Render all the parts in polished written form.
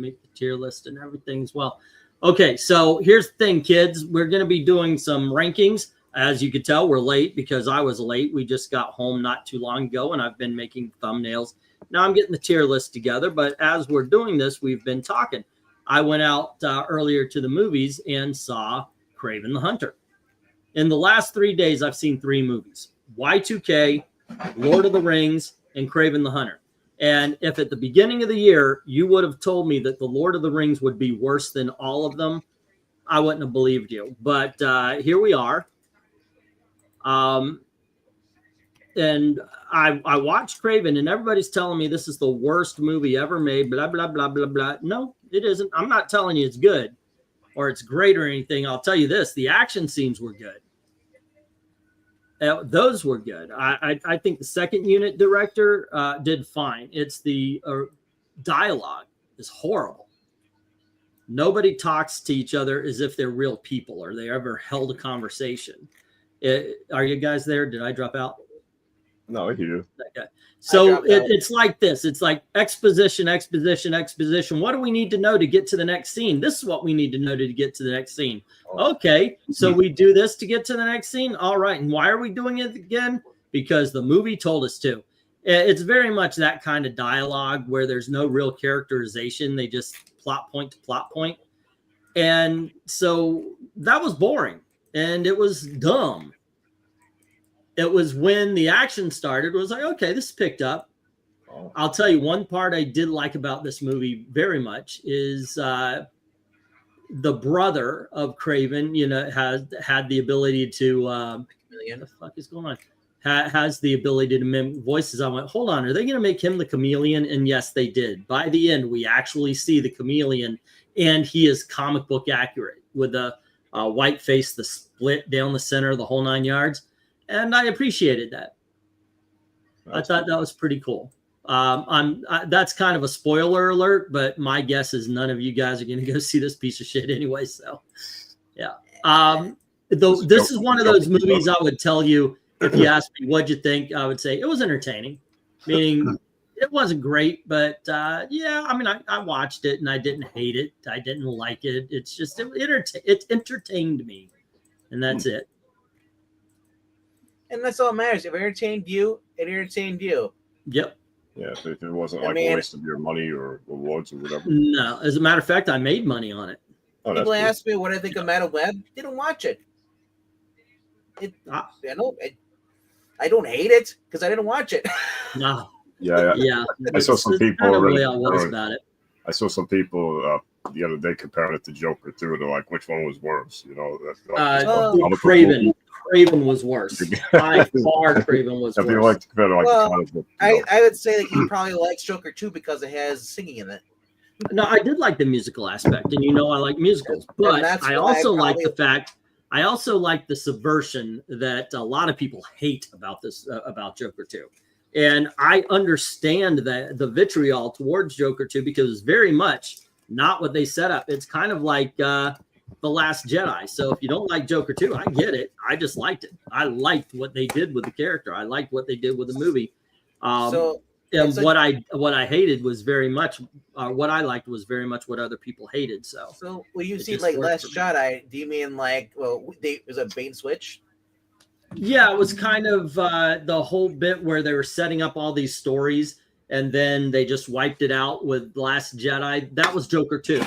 make the tier list and everything as well. Okay, so here's the thing, kids. We're going to be doing some rankings. As you could tell, we're late because I was late. We just got home not too long ago, and I've been making thumbnails. Now I'm getting the tier list together, but as we're doing this, we've been talking. I went out earlier to the movies and saw Kraven the Hunter. In the last 3 days, I've seen 3 movies. Y2K, Lord of the Rings, and Kraven the Hunter. And if at the beginning of the year, you would have told me that the Lord of the Rings would be worse than all of them, I wouldn't have believed you. But here we are. And I watched Kraven, and everybody's telling me this is the worst movie ever made, blah, blah, blah, blah, blah. No, it isn't. I'm not telling you it's good or it's great or anything. I'll tell you this. The action scenes were good. Those were good. I think the second unit director did fine. It's the dialogue is horrible. Nobody talks to each other as if they're real people or they ever held a conversation. Are you guys there? Did I drop out? No, I hear you. Okay. So it's like this. It's like exposition, exposition, exposition. What do we need to know to get to the next scene? This is what we need to know to get to the next scene. Okay, so we do this to get to the next scene. All right, and why are we doing it again? Because the movie told us to. It's very much that kind of dialogue where there's no real characterization. They just plot point to plot point. And so that was boring, and it was dumb. It was when the action started, it was like, okay, this is picked up. I'll tell you one part I did like about this movie very much is the brother of Kraven, you know, had the ability to what the fuck is going on? Has the ability to mimic voices. I went, hold on, are they going to make him the chameleon? And yes, they did. By the end, we actually see the chameleon, and he is comic book accurate with the white face, the split down the center, the whole 9 yards. And I appreciated that. I thought that was pretty cool. That's kind of a spoiler alert, but my guess is none of you guys are going to go see this piece of shit anyway. So, yeah. Though this is one of those movies I would tell you, if you asked me what'd you think, I would say it was entertaining. Meaning, it wasn't great, but yeah, I mean, I watched it and I didn't hate it. I didn't like it. It's just it entertained me, and that's it. And that's all that matters. If it entertained you, it entertained you. Yep. Yeah, if it wasn't like a waste of your money or awards or whatever. No, as a matter of fact, I made money on it. Oh, people ask me what I think of Madam Web. Didn't watch it. I don't hate it because I didn't watch it. No. Yeah. I saw some people kind of way I was about it. I saw some people the other day comparing it to Joker too. They're like, which one was worse? You know, Kraven. Kraven was worse. By far, Kraven was worse. I would say that he probably likes Joker too because it has singing in it. No, I did like the musical aspect, and you know I like musicals, but I also like the fact. I also like the subversion that a lot of people hate about this about Joker 2. And I understand that the vitriol towards Joker 2 because it's very much not what they set up. It's kind of like The Last Jedi. So if you don't like Joker 2, I get it. I just liked it. I liked what they did with the character. I liked what they did with the movie. And what I hated was very much what I liked was very much what other people hated. So when you see like Last Jedi, do you mean like was a bait and switch? Yeah, it was kind of the whole bit where they were setting up all these stories and then they just wiped it out with Last Jedi. That was Joker 2.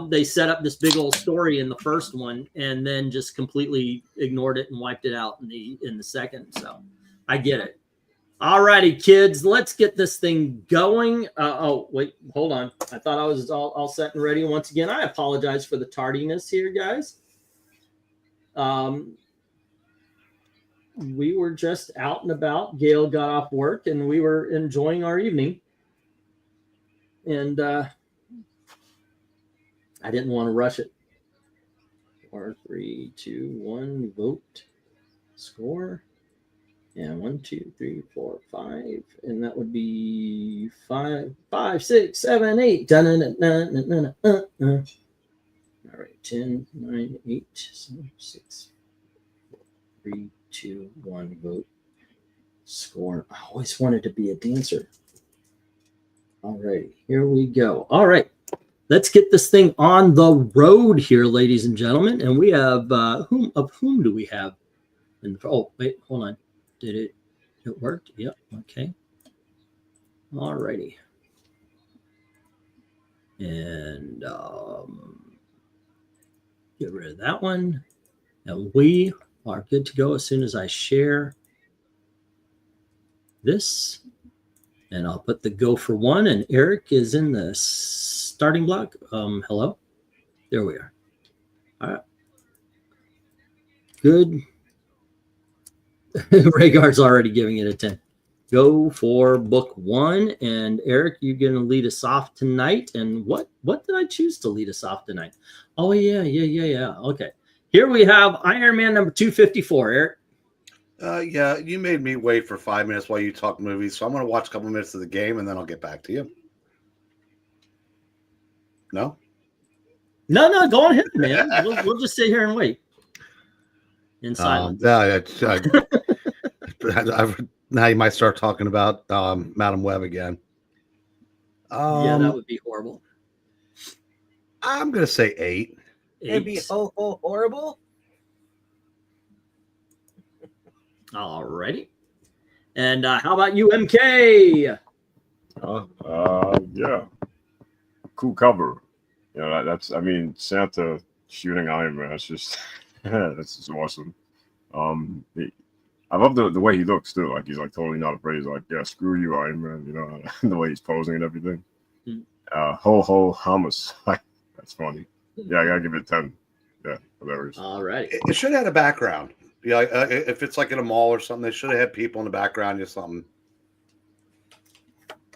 They set up this big old story in the first one and then just completely ignored it and wiped it out in the second. So I get it. All righty, kids, let's get this thing going. Oh, wait, hold on. I thought I was all set and ready. Once again, I apologize for the tardiness here, guys. We were just out and about. Gail got off work, and we were enjoying our evening. And I didn't want to rush it. 4, 3, 2, 1, vote. Score. And 1, 2, 3, 4, 5, and that would be 5, 6, 7, 8. All right, 10, 9, 8, 7, 6, 3, 2, 1. Vote. Score. I always wanted to be a dancer. All right, here we go. All right, let's get this thing on the road here, ladies and gentlemen. And we have whom do we have? Oh, wait, hold on. Did it worked? Yep. Okay. All righty. And get rid of that one. And we are good to go as soon as I share this. And I'll put the go for one. And Eric is in the starting block. Hello. There we are. All right. Good. Rhaegar's already giving it a 10. Go for book one. And Eric, you're going to lead us off tonight. And what did I choose to lead us off tonight? Oh, yeah. Okay. Here we have Iron Man number 254, Eric. Yeah, you made me wait for 5 minutes while you talk movies, so I'm going to watch a couple minutes of the game, and then I'll get back to you. No? No, go ahead, man. We'll just sit here and wait in silence. Now you might start talking about Madam Web again. Yeah, that would be horrible. I'm going to say 8. It'd be horrible. Alrighty. And how about you, MK? Yeah. Cool cover. You know, that's, I mean, Santa shooting Iron Man. That's just, that's just awesome. I love the way he looks too. Like he's like totally not afraid. He's like, yeah, screw you, Iron Man. You know, the way he's posing and everything. Ho homicide. That's funny. Yeah, I gotta give it a 10. Yeah, hilarious. Alrighty. It should have had a background. Yeah, if it's like in a mall or something, they should have had people in the background or something.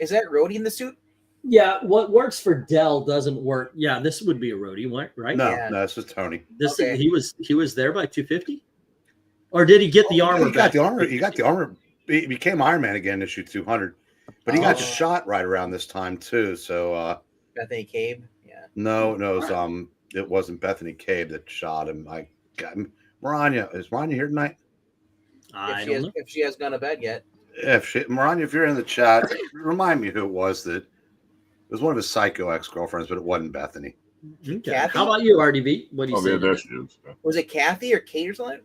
Is that Rhodey in the suit? Yeah, what works for Dell doesn't work. Yeah, this would be a roadie, right? No, Yeah. no, this is Tony. Okay. He was there by 250, or did he get the armor? He got the armor. He got the armor. He became Iron Man again, issue 200, but he got shot right around this time too. So Bethany Cabe. Yeah. No, it wasn't Bethany Cabe that shot him. I got him. Maranya, is Maranya here tonight? If she hasn't gone to bed yet. Maranya, if you're in the chat, remind me who it was that. It was one of his psycho ex-girlfriends, but it wasn't Bethany. Okay. Kathy? How about you, RDB? What do you say? Yeah, there she is. Was it Kathy or Kate or something?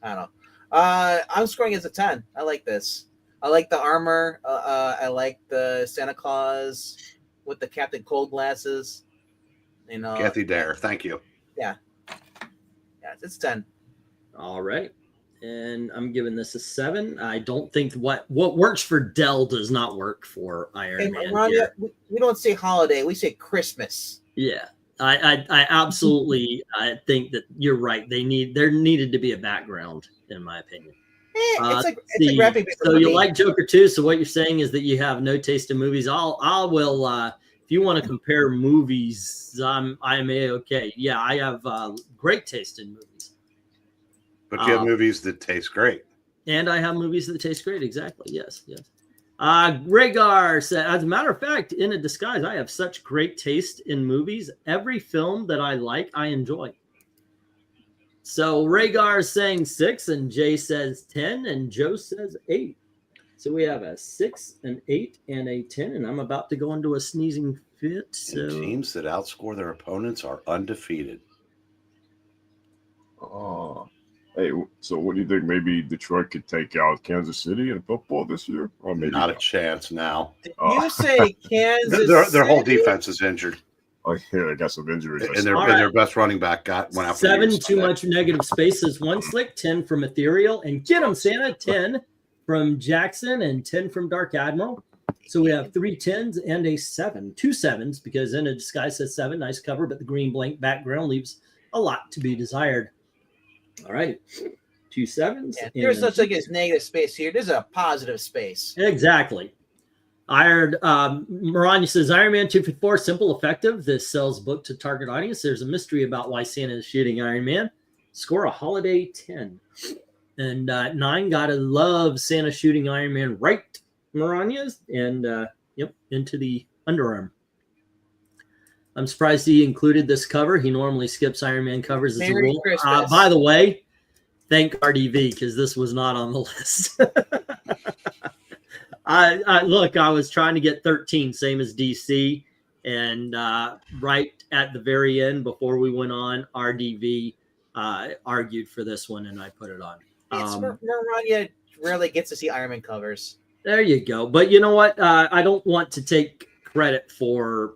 I don't know. I'm scoring as a 10. I like this. I like the armor. I like the Santa Claus with the Captain Cold glasses. You know, Kathy Dare, thank you. Yeah, it's 10. All right. And I'm giving this a 7. I don't think what works for Dell does not work for Iron Man. Maranya, we don't say holiday, we say Christmas. Yeah, I absolutely I think that you're right. There needed to be a background, in my opinion. It's a graphic. So you like Joker too. So what you're saying is that you have no taste in movies. I will. If you want to compare movies, I'm okay. Yeah, I have great taste in movies. But you have movies that taste great. And I have movies that taste great. Exactly. Yes. Rhaegar said, as a matter of fact, in a disguise, I have such great taste in movies. Every film that I like, I enjoy. So Rhaegar is saying 6, and Jay says 10, and Joe says 8. So we have a 6, an 8, and a 10, and I'm about to go into a sneezing fit. So And teams that outscore their opponents are undefeated. Oh. Hey, so what do you think? Maybe Detroit could take out Kansas City in football this year, or maybe not a chance now. You say Kansas? Their whole defense is injured. Oh yeah, I got some injuries. And their best running back went out. 7, too much negative spaces. 1 slick, 10 from Ethereal, and get him Santa. 10 from Jackson, and 10 from Dark Admiral. So we have 3 10s and a 7, 2 7s, because in a disguise says 7. Nice cover, but the green blank background leaves a lot to be desired. All right, 2 7s. Yeah, there's such like as negative space here. There's a positive space. Exactly. Maranya says Iron Man 254, simple, effective. This sells book to target audience. There's a mystery about why Santa is shooting Iron Man. Score a holiday 10. And 9, gotta love Santa shooting Iron Man right, Maranya's, and into the underarm. I'm surprised he included this cover. He normally skips Iron Man covers as a rule. By the way, thank RDV, because this was not on the list. I was trying to get 13, same as DC, And right at the very end, before we went on, RDV argued for this one, and I put it on. Maranya rarely gets to see Iron Man covers. There you go. But you know what? I don't want to take credit for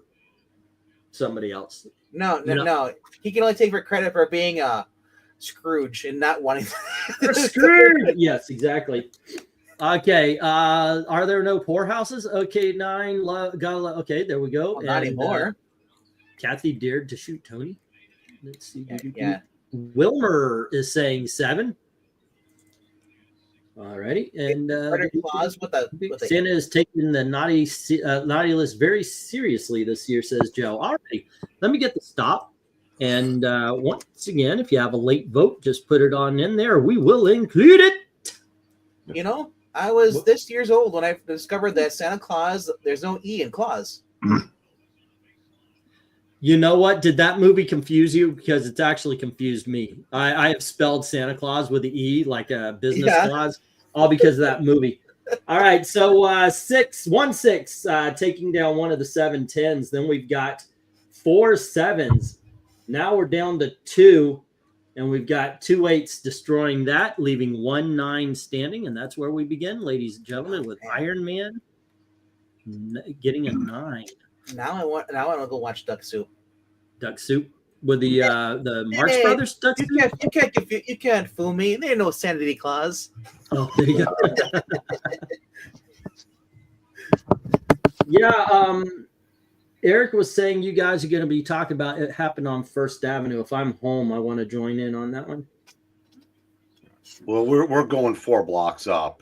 somebody else. No. He can only take credit for being a Scrooge and not wanting Scrooge. Yes, exactly. Okay. Are there no poorhouses? Okay, 9. Okay, there we go. Well, not anymore. Kathy dared to shoot Tony. Let's see. Yeah. Wilmer is saying 7. Alrighty, and Santa is taking the naughty list very seriously this year, says Joe. Alrighty, let me get the stop. And once again, if you have a late vote, just put it on in there. We will include it. You know, I was this year's old when I discovered that Santa Claus, there's no E in Claus. You know what? Did that movie confuse you? Because it's actually confused me. I have spelled Santa Claus with the E like a business clause, all because of that movie. All right, so 6 taking down one of the 7 10s. Then we've got 4 7s. Now we're down to 2, and we've got 2 8s destroying that, leaving 1 9 standing, and that's where we begin, ladies and gentlemen, with Iron Man getting a 9. Now I want to go watch Duck Soup. Duck Soup with the Marx Brothers Duck Soup. You can't fool me. There ain't no Sanity Claus. Oh, there you go. Yeah, Eric was saying you guys are going to be talking about it happened on First Avenue. If I'm home, I want to join in on that one. Well, we're going 4 blocks up.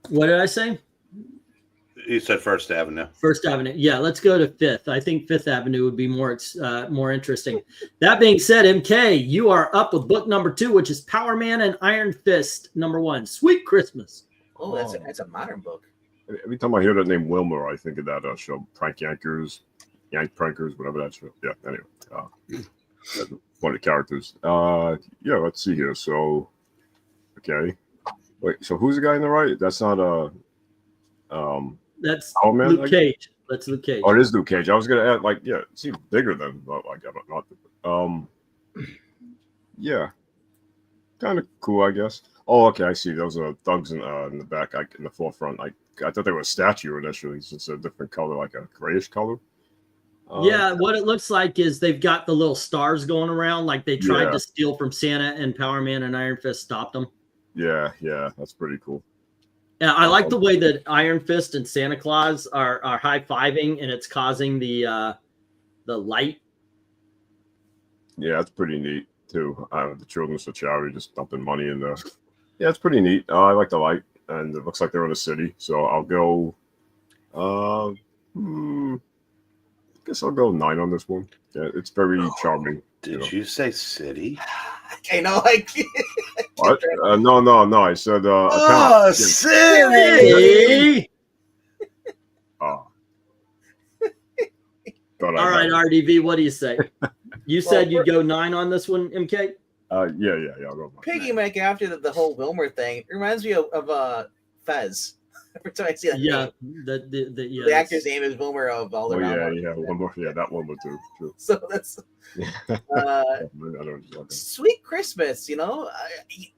What did I say? You said First Avenue. First Avenue. Yeah, let's go to 5th. I think 5th Avenue would be more interesting. That being said, MK, you are up with book number 2, which is Power Man and Iron Fist number 1. Sweet Christmas. Oh, that's a modern book. Every time I hear that name Wilmer, I think of that show, Prank Yankers, Yank Prankers, whatever that show. Yeah, anyway. One of the characters. Yeah, let's see here. So, okay. Wait, so who's the guy on the right? That's not that's Power Man, Luke Cage. That's Luke Cage. Oh, it is Luke Cage. I was gonna add, like, yeah, it seems bigger than, but like, I don't know. Yeah, kind of cool, I guess. Oh, okay, I see. Those are thugs in the back, in the forefront. I thought they were a statue initially. It's just a different color, like a grayish color. Yeah, what it looks like is they've got the little stars going around, like they tried to steal from Santa, and Power Man and Iron Fist stopped them. Yeah, that's pretty cool. Yeah, I like the way that Iron Fist and Santa Claus are high-fiving, and it's causing the light. Yeah, that's pretty neat too. The Children's Charity just dumping money in there. Yeah, it's pretty neat. I like the light, and it looks like they're in a city. So I'll go. I guess I'll go 9 on this one. Yeah, it's very charming. Did you say city? Okay, no, I can't. What? No. I said city. Oh. All right, RDV, what do you say? You said you'd go 9 on this one, MK? Yeah. I'll go 9. Piggyback after the whole Wilmer thing. It reminds me of Fez. Every time I see that name. The actor's name is Wilmer of all the Wilmer. Yeah, that one was too. True. So that's Sweet Christmas. You know,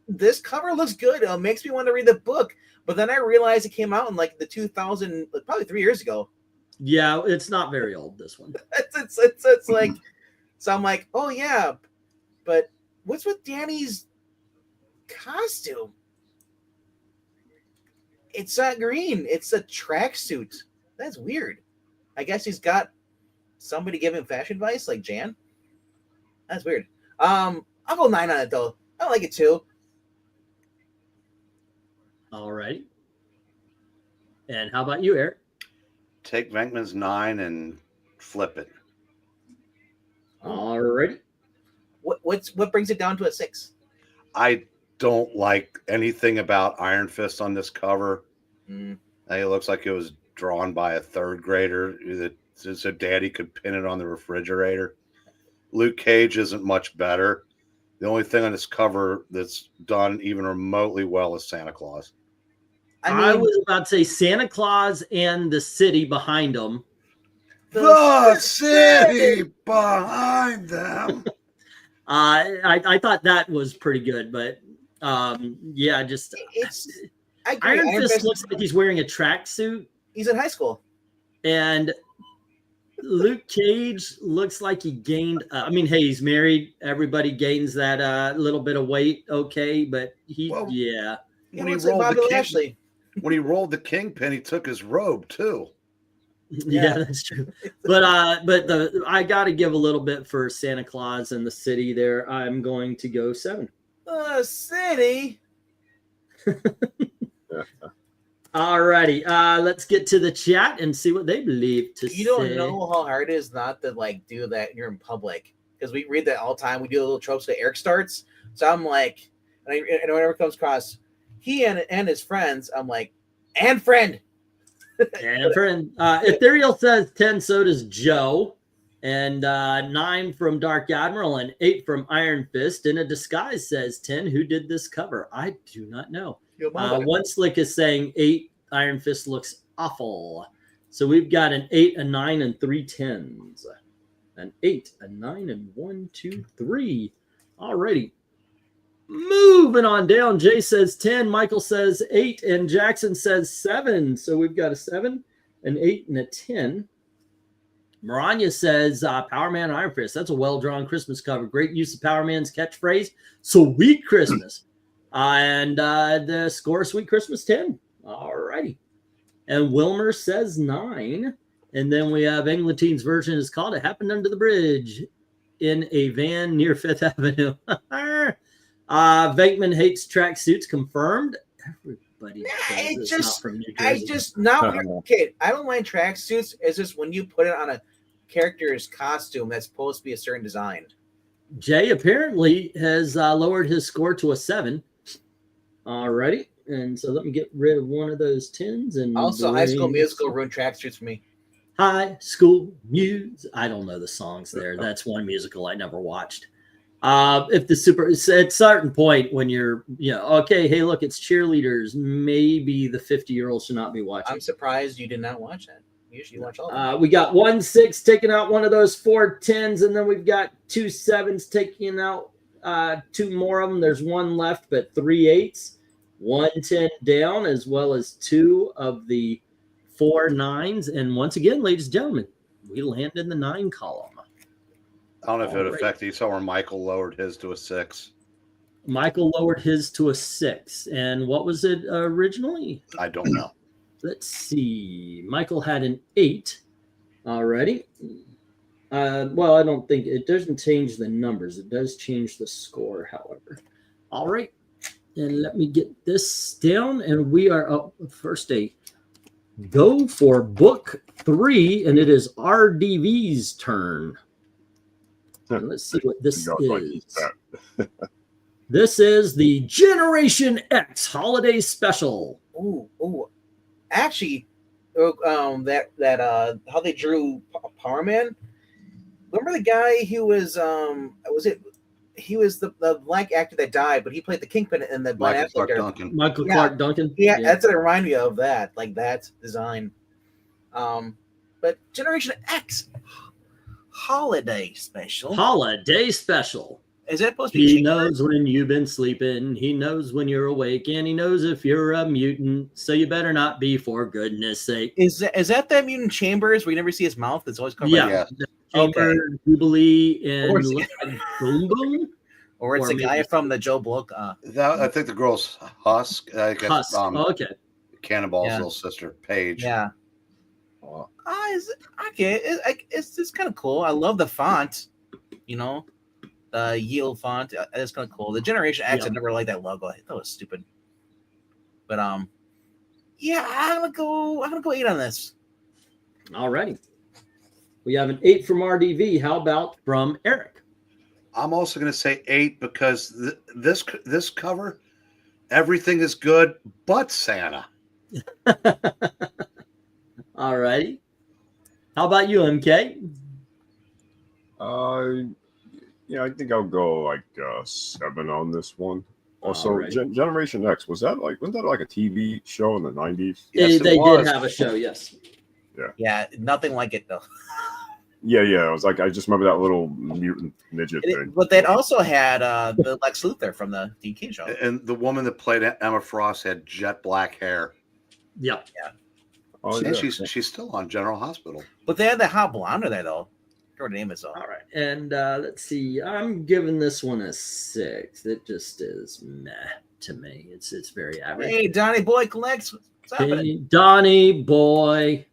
this cover looks good. It makes me want to read the book, but then I realized it came out in like the 2000, probably 3 years ago. Yeah, it's not very old. This one. it's like, so I'm like, oh yeah, but what's with Danny's costume? It's not green. It's a tracksuit. That's weird. I guess he's got somebody giving fashion advice, like Jan. That's weird. I'll go 9 on it though. I like it too. All right. And how about you, Eric? Take Venkman's 9 and flip it. All right. What brings it down to a 6? I don't like anything about Iron Fist on this cover. It looks like it was drawn by a 3rd grader so daddy could pin it on the refrigerator. Luke Cage isn't much better. The only thing on this cover that's done even remotely well is Santa Claus. I was about to say Santa Claus and the city behind them. The city behind them. I thought that was pretty good, but yeah, just I agree. Iron Fist looks like he's wearing a tracksuit. He's in high school. And Luke Cage looks like he gained. I mean, hey, he's married. Everybody gains that little bit of weight, okay? But yeah. When he rolled the kingpin, he took his robe too. Yeah, that's true. But I got to give a little bit for Santa Claus and the city there. I'm going to go 7. The city. Alrighty, let's get to the chat and see what they believe to say. You don't know how hard it is not to like do that. You're in public because we read that all the time. We do little tropes that Eric starts. So I'm like, and whenever it comes across he and his friends, I'm like, and friend. And friend. Ethereal says 10. So does Joe. And 9 from Dark Admiral and 8 from Iron Fist. In a Disguise says 10. Who did this cover? I do not know. One Slick is saying 8. Iron Fist looks awful. So we've got an 8, a 9, and 3 10s. An 8, a 9, and 1, 2, 3. Alrighty. Moving on down. Jay says 10. Michael says 8. And Jackson says 7. So we've got a 7, an 8, and a 10. Maranya says, Power Man Iron Fist. That's a well-drawn Christmas cover. Great use of Power Man's catchphrase. Sweet Christmas. And the score, Sweet Christmas 10. All righty. And Wilmer says 9. And then we have Engletine's version is called It Happened Under the Bridge in a van near 5th Avenue. Venkman hates tracksuits, confirmed. Everybody says it's not from New Jersey. Okay, I don't mind tracksuits. It's just when you put it on a character's costume that's supposed to be a certain design. Jay apparently has lowered his score to a 7. Alrighty, and so let me get rid of one of those 10s. And also, High School Musical ruined tracksuits for me. High School Music. I don't know the songs there. That's one musical I never watched. If the at a certain point when you're, okay, hey, look, it's cheerleaders. Maybe the 50-year-olds should not be watching. I'm surprised you did not watch that. Usually you watch all of them. We got 1 6 taking out one of those 4 10s, and then we've got 2 7s taking out 2 more of them. There's 1 left, but 3 8s, 1 10 down, as well as 2 of the 4 9s. And once again, ladies and gentlemen, we land in the 9 column. I don't know if it affected. You saw where Michael lowered his to a 6. Michael lowered his to a 6. And what was it originally? I don't know. Let's see. Michael had an 8 already. Well, I don't think it doesn't change the numbers. It does change the score, however. All right. And let me get this down. And we are up first go for book 3. And it is RDV's turn. And let's see what this is. This is the Generation X Holiday Special. Ooh. Actually, how they drew Power Man. Remember the guy who was he was the black actor that died, but he played the Kingpin in the Michael Clark Duncan. Michael Clark Duncan. Yeah, that's what it reminded me of that. Like that design. But Generation X Holiday Special. Holiday Special. Is that supposed to be? He knows when you've been sleeping. He knows when you're awake, and he knows if you're a mutant. So you better not be, for goodness sake. Is that mutant Chambers where you never see his mouth? It's always covered. Yeah. Chamber, Jubilee, and Boom Boom. Or it's a guy from the Joe Bloke. I think the girl's Husk. I guess, Husk. Okay. Cannonball's little sister, Paige. Yeah. It's kind of cool. I love the font. The Yield font. It's kind of cool. The Generation X, I never liked that logo. I thought it was stupid. But yeah, I'm gonna go 8 on this. Alrighty. We have an 8 from RDV. How about from Eric? I'm also gonna say 8 because this cover, everything is good but Santa. Alrighty. How about you, MK? I think I'll go like 7 on this one. Also, Generation X, wasn't that like a TV show in the 90s? Yes, they did have a show, yes. Yeah, nothing like it though. Yeah. It was like I just remember that little mutant midget thing. But they'd also had the Lex Luthor from the DK show, And the woman that played Emma Frost had jet black hair. Yep. Oh, And yeah. she's still on General Hospital. but they had the hot blonde there though. Her name is All right, and let's see. I'm giving this one a 6. It just is meh to me. It's very average. Hey, Donnie Boy collects. What's happening? Donnie boy.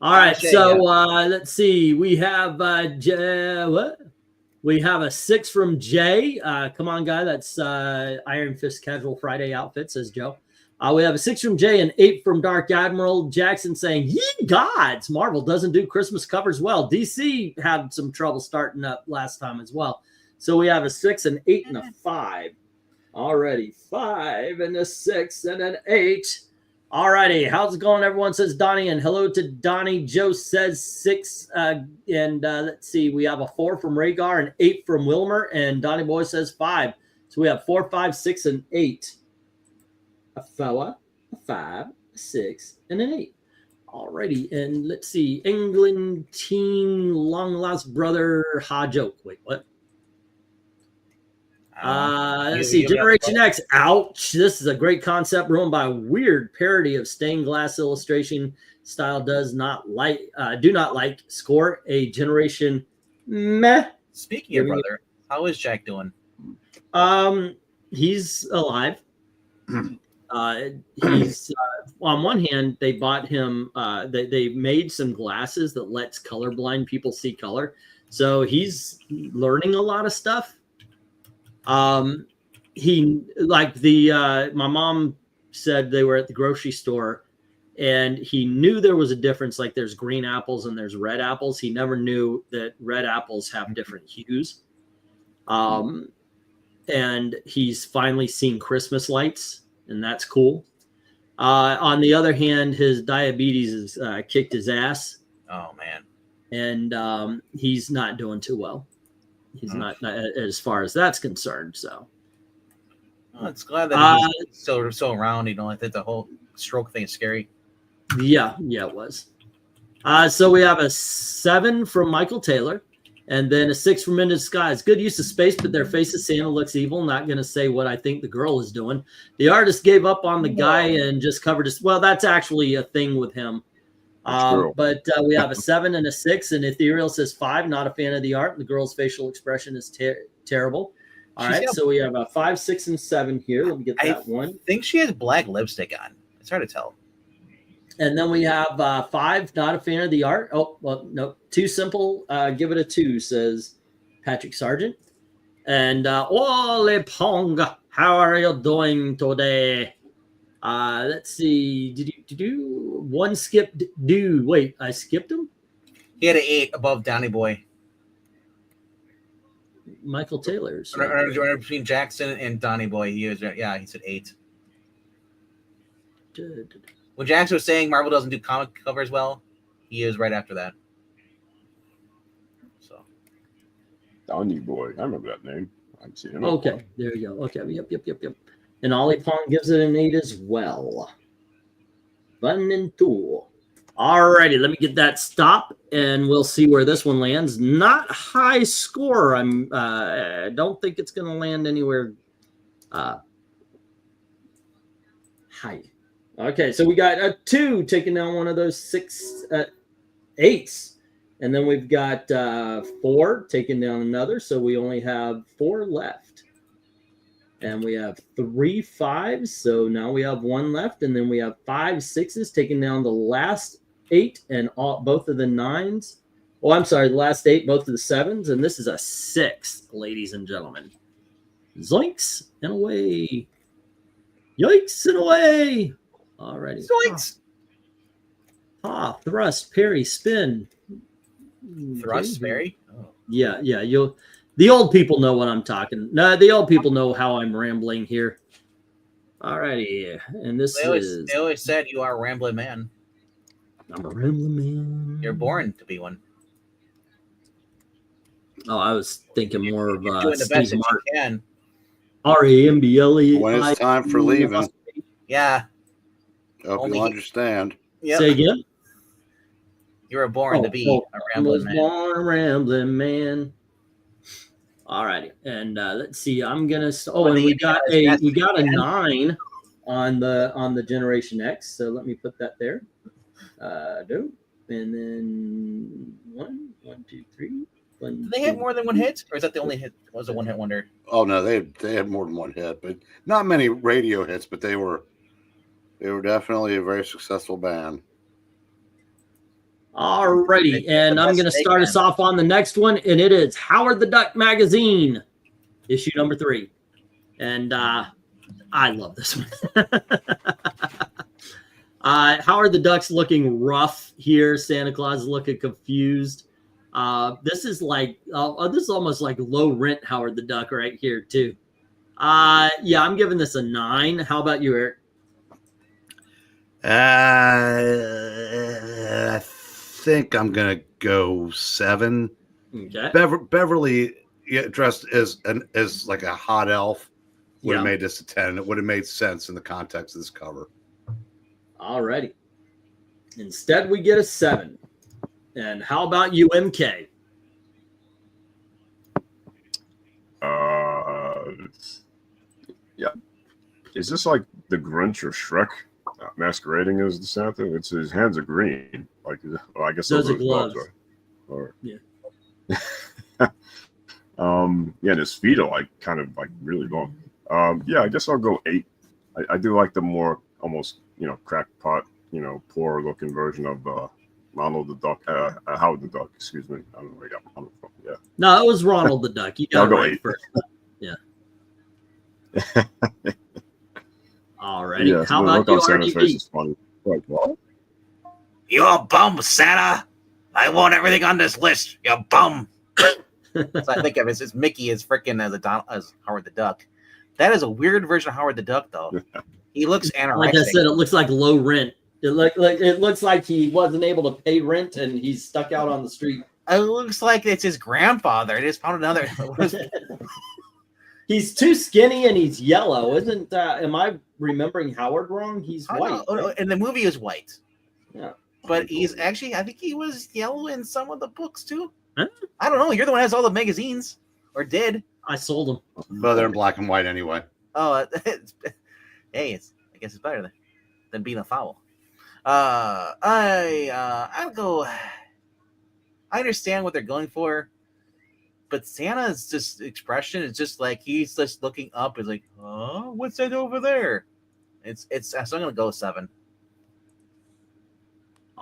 All right, Jay, so let's see. We have what? We have a 6 from Jay. Come on, guy. That's Iron Fist Casual Friday outfit, says Joe. We have a 6 from Jay and 8 from Dark Admiral Jackson saying, "Ye gods, Marvel doesn't do Christmas covers well. DC had some trouble starting up last time as well." So we have a 6, an 8, and a 5. Alrighty, 5 and a 6 and an 8. Alrighty, how's it going, everyone? Says Donnie, and hello to Donnie. Joe says 6, and let's see, we have a 4 from Rhaegar, an 8 from Wilmer, and Donnie Boy says 5. So we have 4, 5, 6, and 8. A 4, a 5, a 6, and an 8. Alrighty, and let's see, England team long lost brother ha joke. Wait, what? Let's see, Generation X. Ouch! This is a great concept ruined by a weird parody of stained glass illustration style. Do not like. Score a Generation meh. Speaking of brother, how is Jack doing? He's alive. He's on one hand, they bought him. They made some glasses that lets colorblind people see color, so he's learning a lot of stuff. He like the my mom said they were at the grocery store and he knew there was a difference, like there's green apples and there's red apples. He never knew that red apples have different hues. And he's finally seen Christmas lights, and that's cool. On the other hand, his diabetes has kicked his ass. Oh man. And he's not doing too well. He's not as far as that's concerned. So it's glad that he's still around. You know, I think the whole stroke thing is scary. Yeah, it was. So we have a 7 from Michael Taylor, and then a 6 from Into Skies. Good use of space, but their face of Santa looks evil. Not going to say what I think the girl is doing. The artist gave up on the guy and just covered his. Well, that's actually a thing with him. But we have a 7 and a 6, and Ethereal says 5. Not a fan of the art. The girl's facial expression is terrible. All right, so we have a 5, 6, and 7 here. Let me get that one. I think she has black lipstick on. It's hard to tell. And then we have 5. Not a fan of the art. Oh, well, no, too simple. Give it a 2, says Patrick Sargent. And Ole Pong, how are you doing today? Let's see. Did you one skipped dude? Wait, I skipped him. He had an 8 above Donnie Boy. Michael Taylor's between Jackson and Donnie Boy. He said 8. When Jackson was saying Marvel doesn't do comic covers well, he is right after that. So Donnie Boy, I remember that name. I've seen him. Okay, there you go. Okay, yep. And Ollie Pong gives it an 8 as well. 1 and 2. Alrighty, let me get that stop, and we'll see where this one lands. Not high score. I don't think it's going to land anywhere high. Okay, so we got a 2 taking down one of those 6 8s, and then we've got 4 taking down another. So we only have 4 left. And we have 3 5s, so now we have 1 left, and then we have 5 6s taking down the last 8 and both of the 9s. Oh, I'm sorry, the last 8, both of the 7s, and this is a 6, ladies and gentlemen. Zoinks and away. Yikes and away. Alrighty. Zoinks. Thrust, parry, spin. Thrust, parry? Oh. Yeah, the old people know what I'm talking. No, the old people know how I'm rambling here. Alrighty, and this they always said you are a rambling man. I'm a rambling man. You're born to be one. Oh, I was thinking more of doing the best Steve that you can. R-A-M-B-L-E. When it's time for leaving. Yeah. Hope you'll understand. Yep. Say again? You were born to be a rambling man. Born a rambling man. All righty, and let's see. I'm gonna. Oh, and we got a 9 on the Generation X. So let me put that there. No, and then 1, 2, 3. Do they have more than one hit, or is that the only hit? Was a one-hit wonder? Oh no, they had more than one hit, but not many radio hits. But they were definitely a very successful band. All righty, and I'm going to start us off on the next one, and it is Howard the Duck magazine, issue number 3, and I love this one. Howard the Duck's looking rough here. Santa Claus is looking confused. This is like this is almost like low rent Howard the Duck right here too. Yeah, I'm giving this a 9. How about you, Eric? I think I'm gonna go 7. Okay. Beverly dressed as like a hot elf would have made this a 10. It would have made sense in the context of this cover. All righty. Instead, we get a 7. And how about you, MK? Yeah. Is this like the Grinch or Shrek masquerading as the Santa? It's his hands are green. Like, well, I guess those are gloves. gloves. Or yeah. Yeah, and his feet are like kind of like really long. Yeah, I guess I'll go 8. I do like the more almost crackpot, poor looking version of Ronald the Duck, Howard the Duck. Excuse me. I don't know where I got my from. Yeah. No, it was Ronald the Duck. You got I'll it go right 8. first. Yeah. All righty. Yeah, how the about look you, on Santa's face RDB? is funny. Like, what? You a bum, Santa. I want everything on this list. You bum. So I think of it as Mickey is freaking as Howard the Duck. That is a weird version of Howard the Duck, though. He looks anorexic. Like I said, it looks like low rent. It looks like he wasn't able to pay rent and he's stuck out on the street. It looks like it's his grandfather. I just found another. He's too skinny and he's yellow, isn't? Am I remembering Howard wrong? He's white. Right? In the movie, is white. Yeah, but he's actually. I think he was yellow in some of the books too. Huh? I don't know. You're the one who has all the magazines, or did? I sold them. Well, they're in black and white anyway. Oh, hey, I guess it's better than being a foul. I'll go. I understand what they're going for, but Santa's just expression is just like he's just looking up. Is like, oh, what's that over there? It's. So I'm gonna go 7.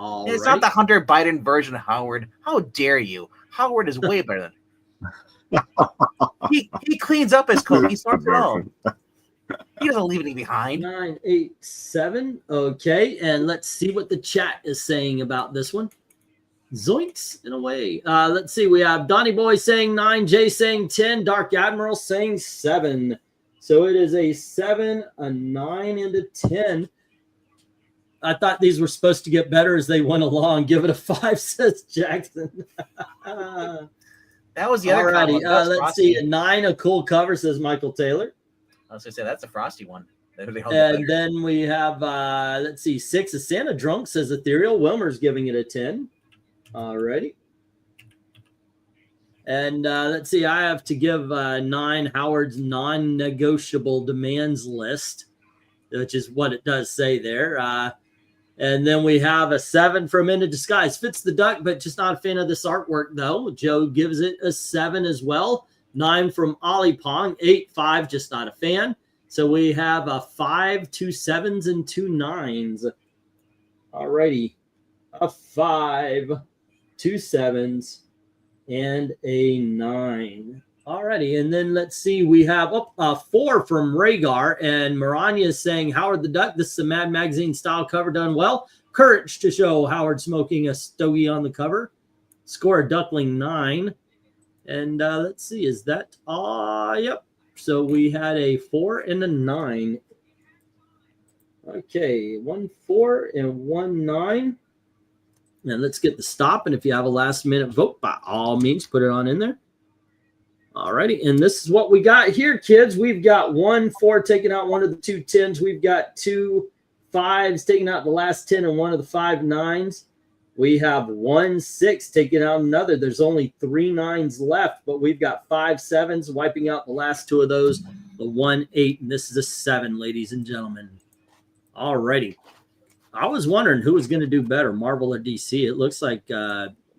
It's not the Hunter Biden version of Howard. How dare you? Howard is way better than. He cleans up his coat. He sorts it all. He doesn't leave anything behind. 9, 8, 7. Okay, and let's see what the chat is saying about this one. Zoinks in a way. Let's see. We have Donnie Boy saying 9, Jay saying 10, Dark Admiral saying 7. So it is a 7, a 9, and a 10. I thought these were supposed to get better as they went along. Give it a 5, says Jackson. That was the other. Alrighty, let's see. A 9, a cool cover, says Michael Taylor. I was gonna say that's a Frosty one. And then we have let's see, 6, a Santa Drunk, says Ethereal. Wilmer's giving it a 10. Alrighty. And let's see, I have to give 9 Howard's non-negotiable demands list, which is what it does say there. And then we have a 7 from Into Disguise. Fits the duck, but just not a fan of this artwork, though. Joe gives it a 7 as well. 9 from Ollie Pong. 8, 5, just not a fan. So we have a 5, 2 7s, and 2 9s. Alrighty. A 5, 2 7s, and a 9. Alrighty, and then let's see, we have 4 from Rhaegar, and Maranya is saying, Howard the Duck, this is a Mad Magazine style cover done well. Courage to show Howard smoking a stogie on the cover. Score a Duckling 9. And let's see, is that, yep. So we had a 4 and a 9. Okay, 1 4 and 1 9. Now let's get the stop, and if you have a last minute vote, by all means, put it on in there. Alrighty, and this is what we got here, kids. We've got 1 4 taking out one of the 2 10s. We've got 2 5s taking out the last 10 and one of the 5 9s. We have 1 6 taking out another. There's only 3 9s left, but we've got 5 7s wiping out the last 2 of those. The 1 8, and this is a 7, ladies and gentlemen. Alrighty. I was wondering who was going to do better, Marvel or DC. It looks like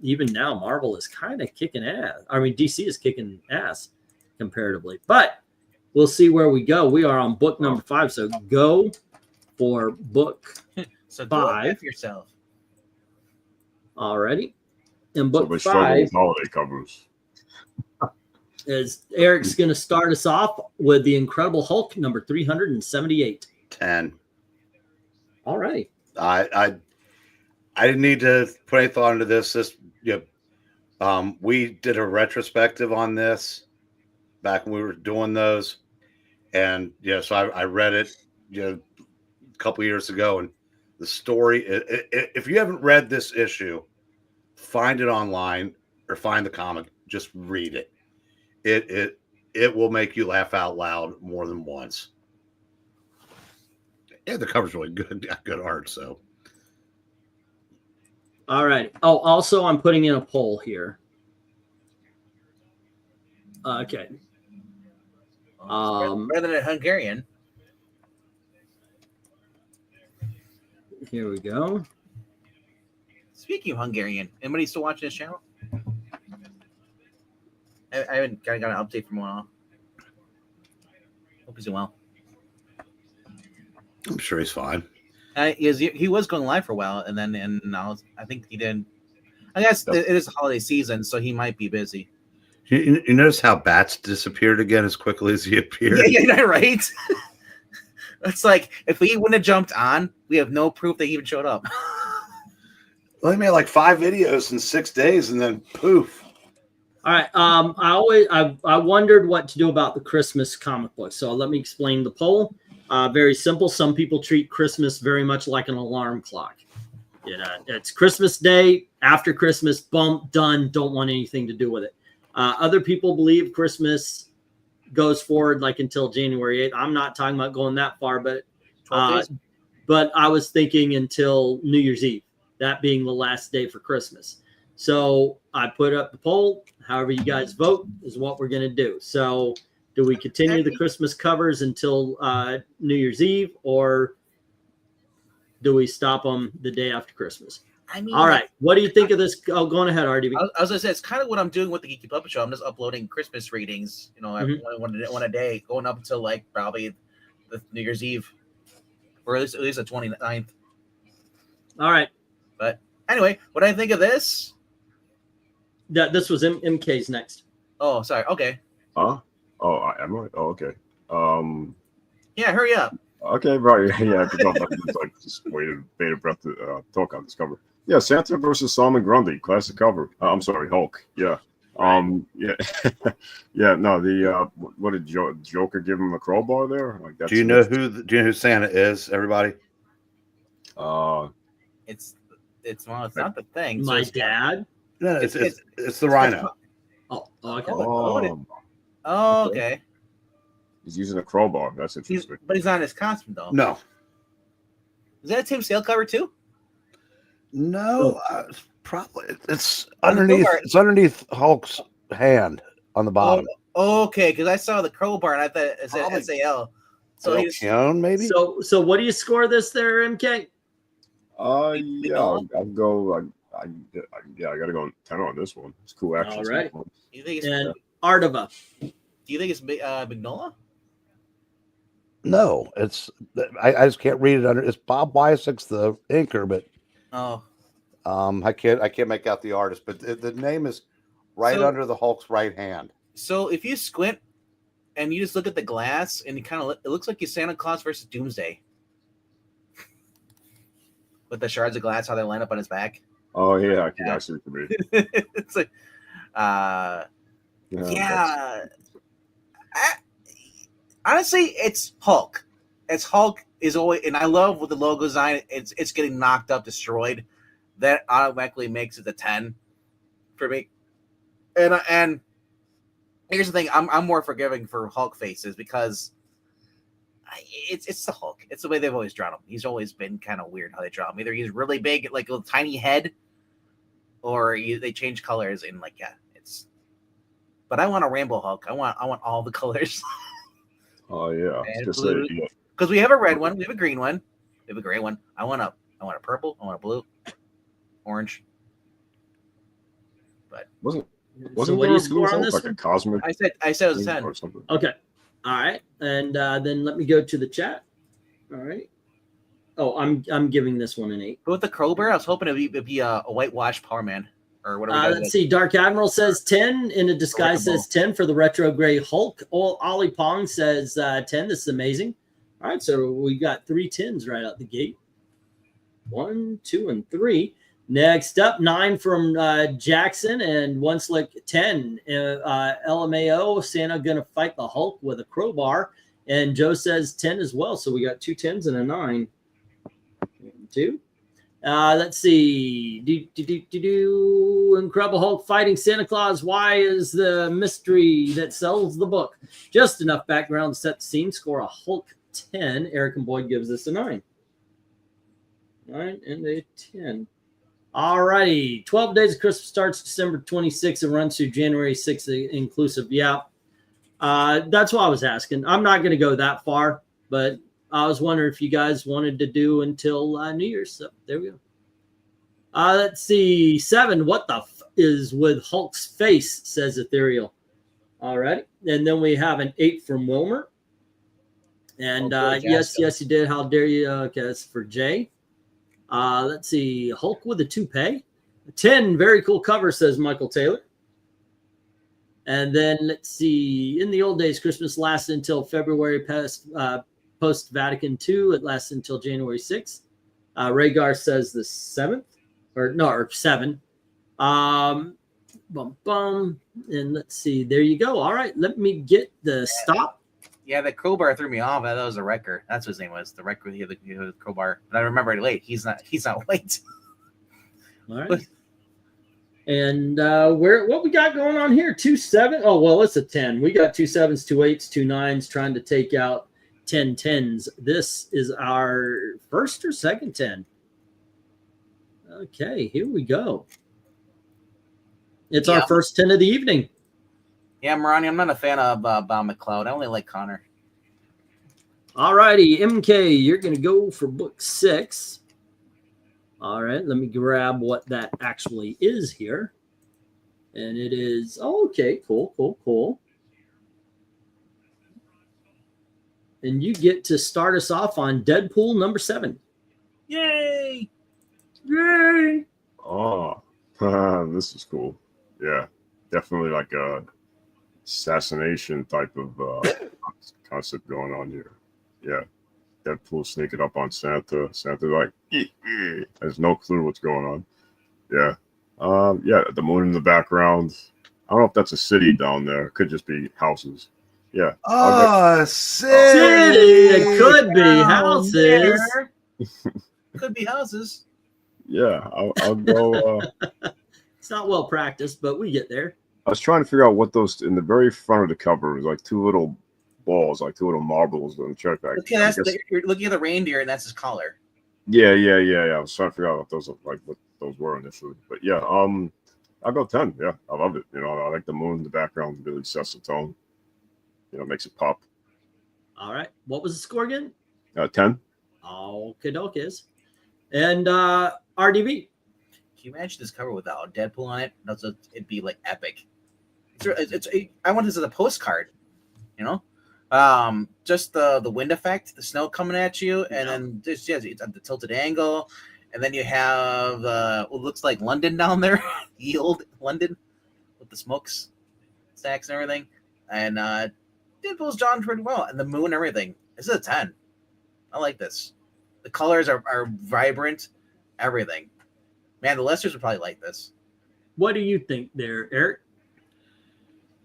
even now Marvel is kind of kicking ass. I mean, DC is kicking ass comparatively, but we'll see where we go. We are on book number 5, so go for book So 5 yourself. Already. In So book they struggle 5 with holiday covers. is Eric's going to start us off with the Incredible Hulk number 378. 10. All right. I didn't need to put any thought into this. We did a retrospective on this back when we were doing those, and so I read it a couple years ago, and the story. If you haven't read this issue, find it online or find the comic. Just read it. It will make you laugh out loud more than once. Yeah, the cover's really good. Got good art. So, all right. Oh, also, I'm putting in a poll here. Okay. Rather than a Hungarian. Here we go. Speaking of Hungarian, anybody still watching this channel? I haven't got an update from one. Hope he's doing well. I'm sure he's fine. He was going live for a while, and now I think he did. I guess it is a holiday season, so he might be busy. You notice how Bats disappeared again as quickly as he appeared? Yeah, right? It's like, if we wouldn't have jumped on, we have no proof they even showed up. Well, he made like 5 videos in 6 days, and then poof. All right. I wondered what to do about the Christmas comic book. So let me explain the poll. Very simple. Some people treat Christmas very much like an alarm clock. It's Christmas Day. After Christmas, bump, done. Don't want anything to do with it. Other people believe Christmas goes forward like until January 8th. I'm not talking about going that far, but I was thinking until New Year's Eve, that being the last day for Christmas. So I put up the poll. However you guys vote is what we're going to do. So do we continue the Christmas covers until New Year's Eve, or do we stop them the day after Christmas? I mean, all right. What do you think of this? Oh, go on ahead, RDB. I was going to say, it's kind of what I'm doing with the Geeky Puppet Show. I'm just uploading Christmas readings, one a day, going up until like probably the New Year's Eve, or at least the 29th. All right. But anyway, what do I think of this? This was MK's next. Oh, sorry. Okay. Huh? Oh, am I? Oh, okay. Yeah, hurry up. Okay, right. Yeah, I just waited, bated breath to talk on this cover. Yeah, Santa versus Solomon Grundy, classic cover. I'm sorry, Hulk. Yeah. Yeah. Yeah, no, what did Joker give him a crowbar there? Like, do you know who Santa is, everybody? It's not the thing. My dad? No, it's the Rhino. Okay. Oh, okay. He's using a crowbar. That's interesting. But he's not in his costume, though. No. Is that a Tim Sale cover, too? No, probably. It's underneath. It's underneath Hulk's hand on the bottom. Oh, okay, because I saw the crowbar and I thought it said SAL. So he's maybe. So what do you score this there, MK? Yeah, I'll go. I gotta go 10 on this one. It's cool action. All right. You think it's Ardova? Do you think it's Magnola? No, it's I just can't read it under. It's Bob Wysick's the inker, but I can't make out the artist, but the name is right under the Hulk's right hand. So if you squint and you just look at the glass, and it looks like you're Santa Claus versus Doomsday with the shards of glass, how they line up on his back. Oh yeah, I can actually read. It's like, honestly, it's Hulk. It's Hulk is always, and I love with the logo design. It's getting knocked up, destroyed. That automatically makes it a 10 for me. And here's the thing: I'm more forgiving for Hulk faces because it's the Hulk. It's the way they've always drawn him. He's always been kind of weird how they draw him. Either he's really big, like a tiny head, or they change colors and like it's. But I want a rainbow Hulk. I want all the colors. Oh yeah, And just blue. say, yeah. Because we have a red one, we have a green one, we have a gray one. I want a purple, I want a blue, orange. But Wasn't So what do there you a blue score on Hulk, this like one? a cosmic I said it was a 10. or something? Okay. All right. And then let me go to the chat. All right. Oh, I'm giving this one an 8. But with the crowbar, I was hoping it'd be a whitewash Power Man or whatever. Let's see. Dark Admiral says 10. In a disguise says 10 for the retro gray Hulk. Ollie Pong says 10. This is amazing. All right. So we got 3 10s right out the gate. 1, 2, and 3. Next up, 9 from Jackson and one slick 10. LMAO, Santa gonna fight the Hulk with a crowbar. And Joe says 10 as well. So we got 2 10s and a 9. 2. Let's see. Incredible Hulk fighting Santa Claus. Why is the mystery that sells the book? Just enough background to set the scene. Score a Hulk 10. Eric and Boyd gives this a 9. 9 and a 10. All righty. 12 Days of Christmas starts December 26th and runs through January 6th inclusive. Yeah. That's what I was asking. I'm not going to go that far, but I was wondering if you guys wanted to do until New Year's. So there we go. Let's see. 7. What the is with Hulk's face, says Ethereal. All right. And then we have an 8 from Wilmer. And yes, you did. How dare you? Okay, that's for Jay. Let's see. Hulk with a toupee. 10. Very cool cover, says Michael Taylor. And then let's see. In the old days, Christmas lasted until February post Vatican II. It lasted until January 6th. Rhaegar says the 7th. Or 7. And let's see. There you go. All right. Let me get the stop. Yeah, the crowbar threw me off. I thought it was a Wrecker. That's what his name was. The Wrecker with the crowbar. But I remember it late. He's not late. All right. And what we got going on here? 2 7. Oh, well, it's a 10. We got 2 7s, 2 8s, 2 9s trying to take out 10 10s. This is our first or second 10. Okay, here we go. It's our first 10 of the evening. Yeah, Marani, I'm not a fan of Bob McLeod. I only like Connor. All righty, MK, you're going to go for book 6. All right, let me grab what that actually is here. And it is, okay, cool. And you get to start us off on Deadpool number 7. Yay! Yay! Oh, this is cool. Yeah, definitely like a assassination type of concept going on here. Yeah, Deadpool sneaking up on Santa. Santa like has no clue what's going on. Yeah, yeah. The moon in the background. I don't know if that's a city down there. Could just be houses. Yeah. Oh, City. It could be houses. Could be houses. Yeah, I'll go. It's not well practiced, but we get there. I was trying to figure out what those in the very front of the cover was like 2 little balls, like 2 little marbles on the check bag. Okay, you're looking at the reindeer, and that's his collar. Yeah. I was trying to figure out what those were initially, but yeah, I'll go 10. Yeah, I love it. You know, I like the moon in the background. Really sets the tone. You know, makes it pop. All right, what was the score again? 10. Okay, dokes. And RDB. Can you imagine this cover without Deadpool on it? It'd be like epic. I want this as a postcard, you know? Just the wind effect, the snow coming at you, and then it's at the tilted angle, and then you have what looks like London down there, the old London with the smokes stacks and everything, and Deadpool's drawn pretty well, and the moon and everything. This is a 10. I like this. The colors are vibrant, everything. Man, the Lesters would probably like this. What do you think there, Eric?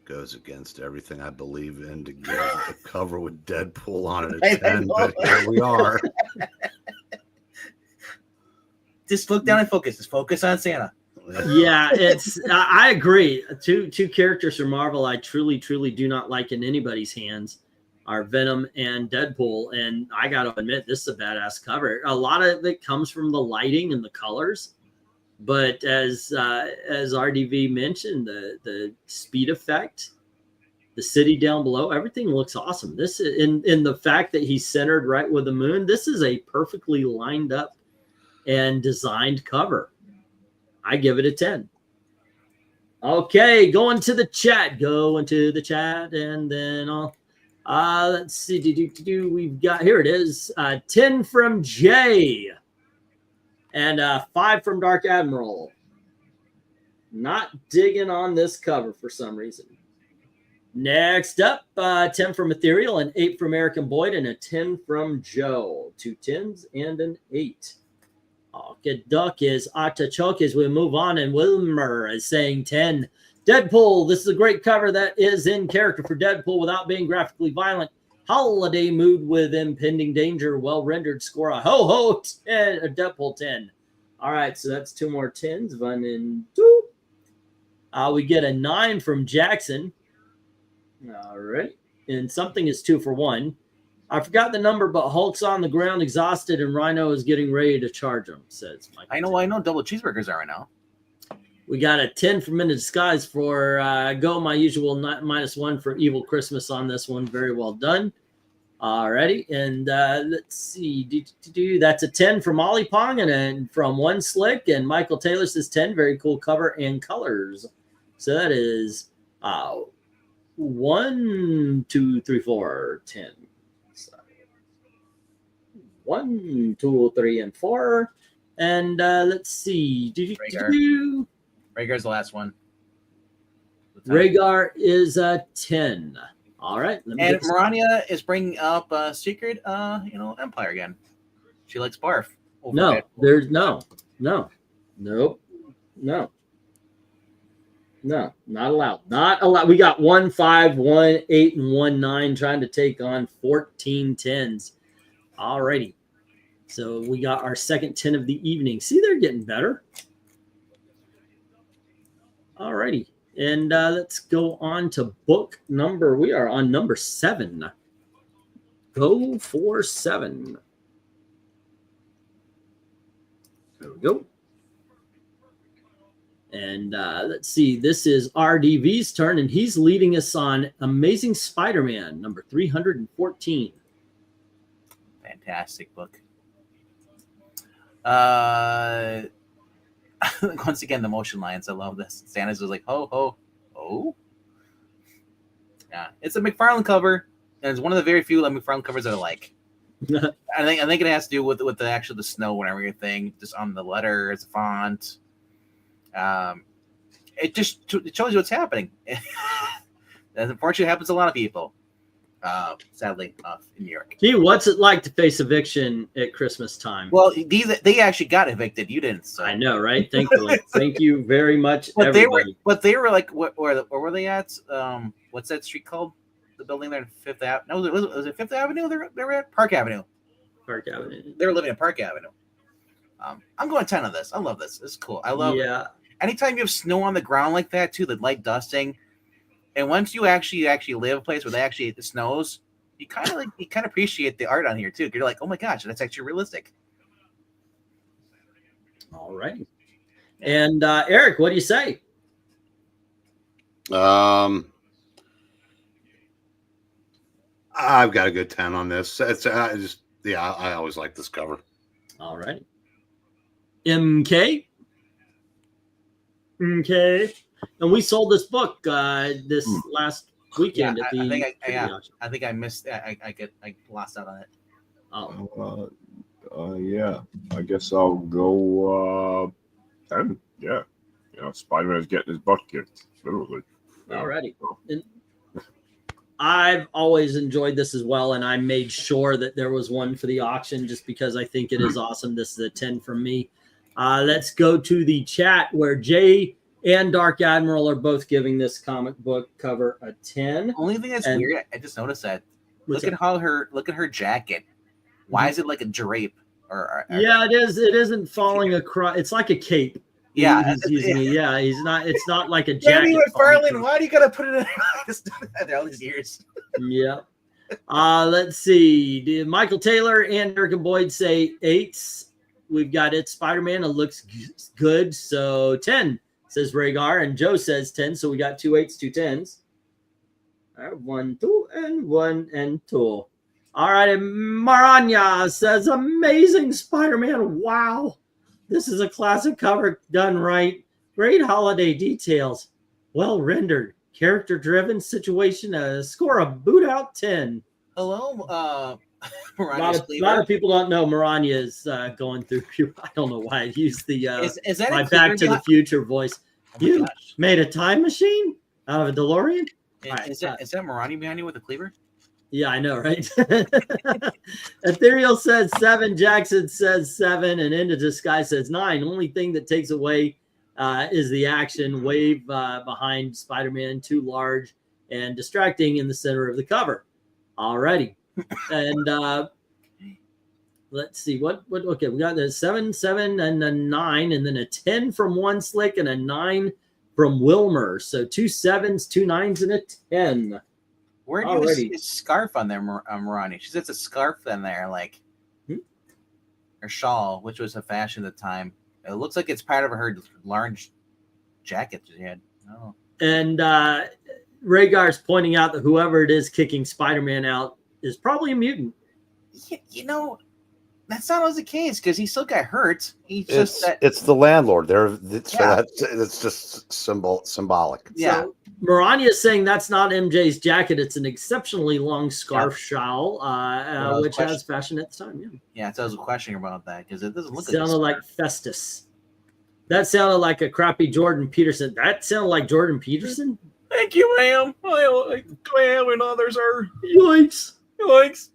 Goes against everything I believe in to get a cover with Deadpool on it at 10, but here we are. Just look down and focus. Just focus on Santa. Yeah, I agree. Two characters from Marvel I truly do not like in anybody's hands are Venom and Deadpool, and I got to admit, this is a badass cover. A lot of it comes from the lighting and the colors. But as RDV mentioned, the speed effect, the city down below, everything looks awesome. This in the fact that he's centered right with the moon. This is a perfectly lined up and designed cover. I give it a 10. Okay, going to the chat. Go into the chat, and then I'll let's see. We've got, here it is. 10 from Jay. And 5 from Dark Admiral. Not digging on this cover for some reason. Next up, 10 from Ethereal, and 8 from American Boyd, and a 10 from Joe. 2 10s and an 8. Okay, Duck is Atachoke as we move on, and Wilmer is saying 10. Deadpool, this is a great cover that is in character for Deadpool without being graphically violent. Holiday mood with impending danger, well rendered. Score a ho 10, a Deadpool 10. All right, so that's 2 more 10s. 1 and 2. We get a 9 from Jackson. All right, and something is 2 for 1. I forgot the number, but Hulk's on the ground, exhausted, and Rhino is getting ready to charge him. Says Mike. I know. Double cheeseburgers are right now. We got a 10 from In Disguise for Go, my usual -1 for Evil Christmas on this one. Very well done. Alrighty, and let's see. That's a 10 from Ollie Pong, and then from One Slick, and Michael Taylor says 10. Very cool cover and colors. So that is 1, 2, 3, 4, 10. So 1, 2, 3, and 4. And let's see. Rhaegar's the last one. Rhaegar is a 10. All right. And Maranya is bringing up Secret, Empire again. She likes barf. No, there's nope. No, not allowed. Not allowed. We got 1 5, 1 8, and 1 9 trying to take on 14 10s. All righty. So we got our second 10 of the evening. See, they're getting better. All righty. And let's go on to book number. We are on number 7. Go for 7. There we go. And let's see. This is RDV's turn, and he's leading us on Amazing Spider-Man, number 314. Fantastic book. Once again, the motion lines. I love this. Santa's was like, ho, ho, oh. Yeah, it's a McFarlane cover, and it's one of the very few McFarlane covers that I like. I think it has to do with the snow and everything, just on the letter as a font. It shows you what's happening. And unfortunately, it happens to a lot of people. Sadly, in New York. Gee, what's it like to face eviction at Christmas time? Well, they actually got evicted. You didn't. So. I know, right? Thankfully. Thank you very much, but everybody. They were like, where were they at? What's that street called? The building there, Fifth Avenue. No, was it Fifth Avenue? They were at Park Avenue. Park Avenue. They were living at Park Avenue. I'm going 10 on this. I love this. It's cool. I love. Yeah. Anytime you have snow on the ground like that, too, the light dusting. And once you actually live a place where it snows, you kind of appreciate the art on here too. You're like, oh my gosh, that's actually realistic. All right. And Eric, what do you say? I've got a good 10 on this. I always like this cover. All right. MK. Okay. And we sold this book this last weekend. Yeah, I think I missed. I lost out on it. Oh. Yeah. I guess I'll go 10. Yeah. Spider-Man's getting his butt kicked, literally. Alrighty. And I've always enjoyed this as well, and I made sure that there was one for the auction just because I think it is awesome. This is a 10 from me. Let's go to the chat where Jay and Dark Admiral are both giving this comic book cover a 10. Only thing that's weird, I just noticed that. Look at her jacket. Why is it like a drape? Yeah, it is. It isn't falling across. It's like a cape. Yeah, he's not. It's not like a jacket. Danny McFarlane, why do you gotta put it in all these years? Yeah. Let's see. Did Michael Taylor and Eric and Boyd say 8s? we've got It's Spider-Man. It looks good. So 10, says Rhaegar. And Joe says 10. So we got 2 8s, 2 10s. All right, 1, 2, and 1 and 2. All right, and Maranya says, amazing Spider-Man. Wow. This is a classic cover done right. Great holiday details. Well rendered. Character-driven situation. Score a boot out 10. Hello, A Maranya's lot of people don't know Maranya is going through. I don't know why I used the is that my a Back to the behind- Future voice. Oh my You gosh. made a time machine out of a DeLorean? Is that Maranya behind you with a cleaver? Yeah, I know, right? Ethereal says 7. Jackson says 7. And Into the Sky says 9. Only thing that takes away is the action. Wave behind Spider-Man, too large and distracting in the center of the cover. Alrighty. And let's see okay, we got the 7 and a 9, and then a 10 from One Slick and a 9 from Wilmer. So 2 7s, 2 9s, and a 10. Where do you see a scarf on there, Maranya? She says a scarf in there, like her shawl, which was a fashion at the time. It looks like it's part of her large jacket she had. Oh. And Rhaegar's pointing out that whoever it is kicking Spider-Man out is probably a mutant. You know, that's not always the case because he still got hurt. It's the landlord. It's just symbolic. Yeah. So Maranya is saying that's not MJ's jacket. It's an exceptionally long scarf shawl, which has fashion at the time. Yeah. Yeah, so I was questioning about that because it doesn't look sounded like Festus. That sounded like a crappy Jordan Peterson. That sounded like Jordan Peterson. Thank you, ma'am. Ma'am and others are. Yoinks. Yoinks.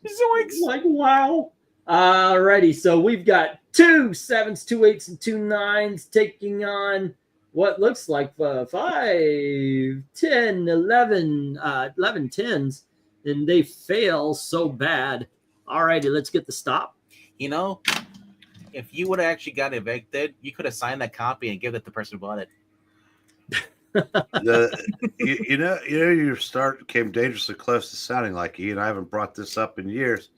Zoinks. Like, wow. Alrighty, so we've got 2 7s, 2 8s, and 2 9s taking on what looks like 5, 10, 11 10s, and they fail so bad. Alrighty, let's get the stop. You know, if you would have actually got evicted, you could have signed that copy and give it to the person who bought it. You came dangerously close to sounding like you, and I haven't brought this up in years,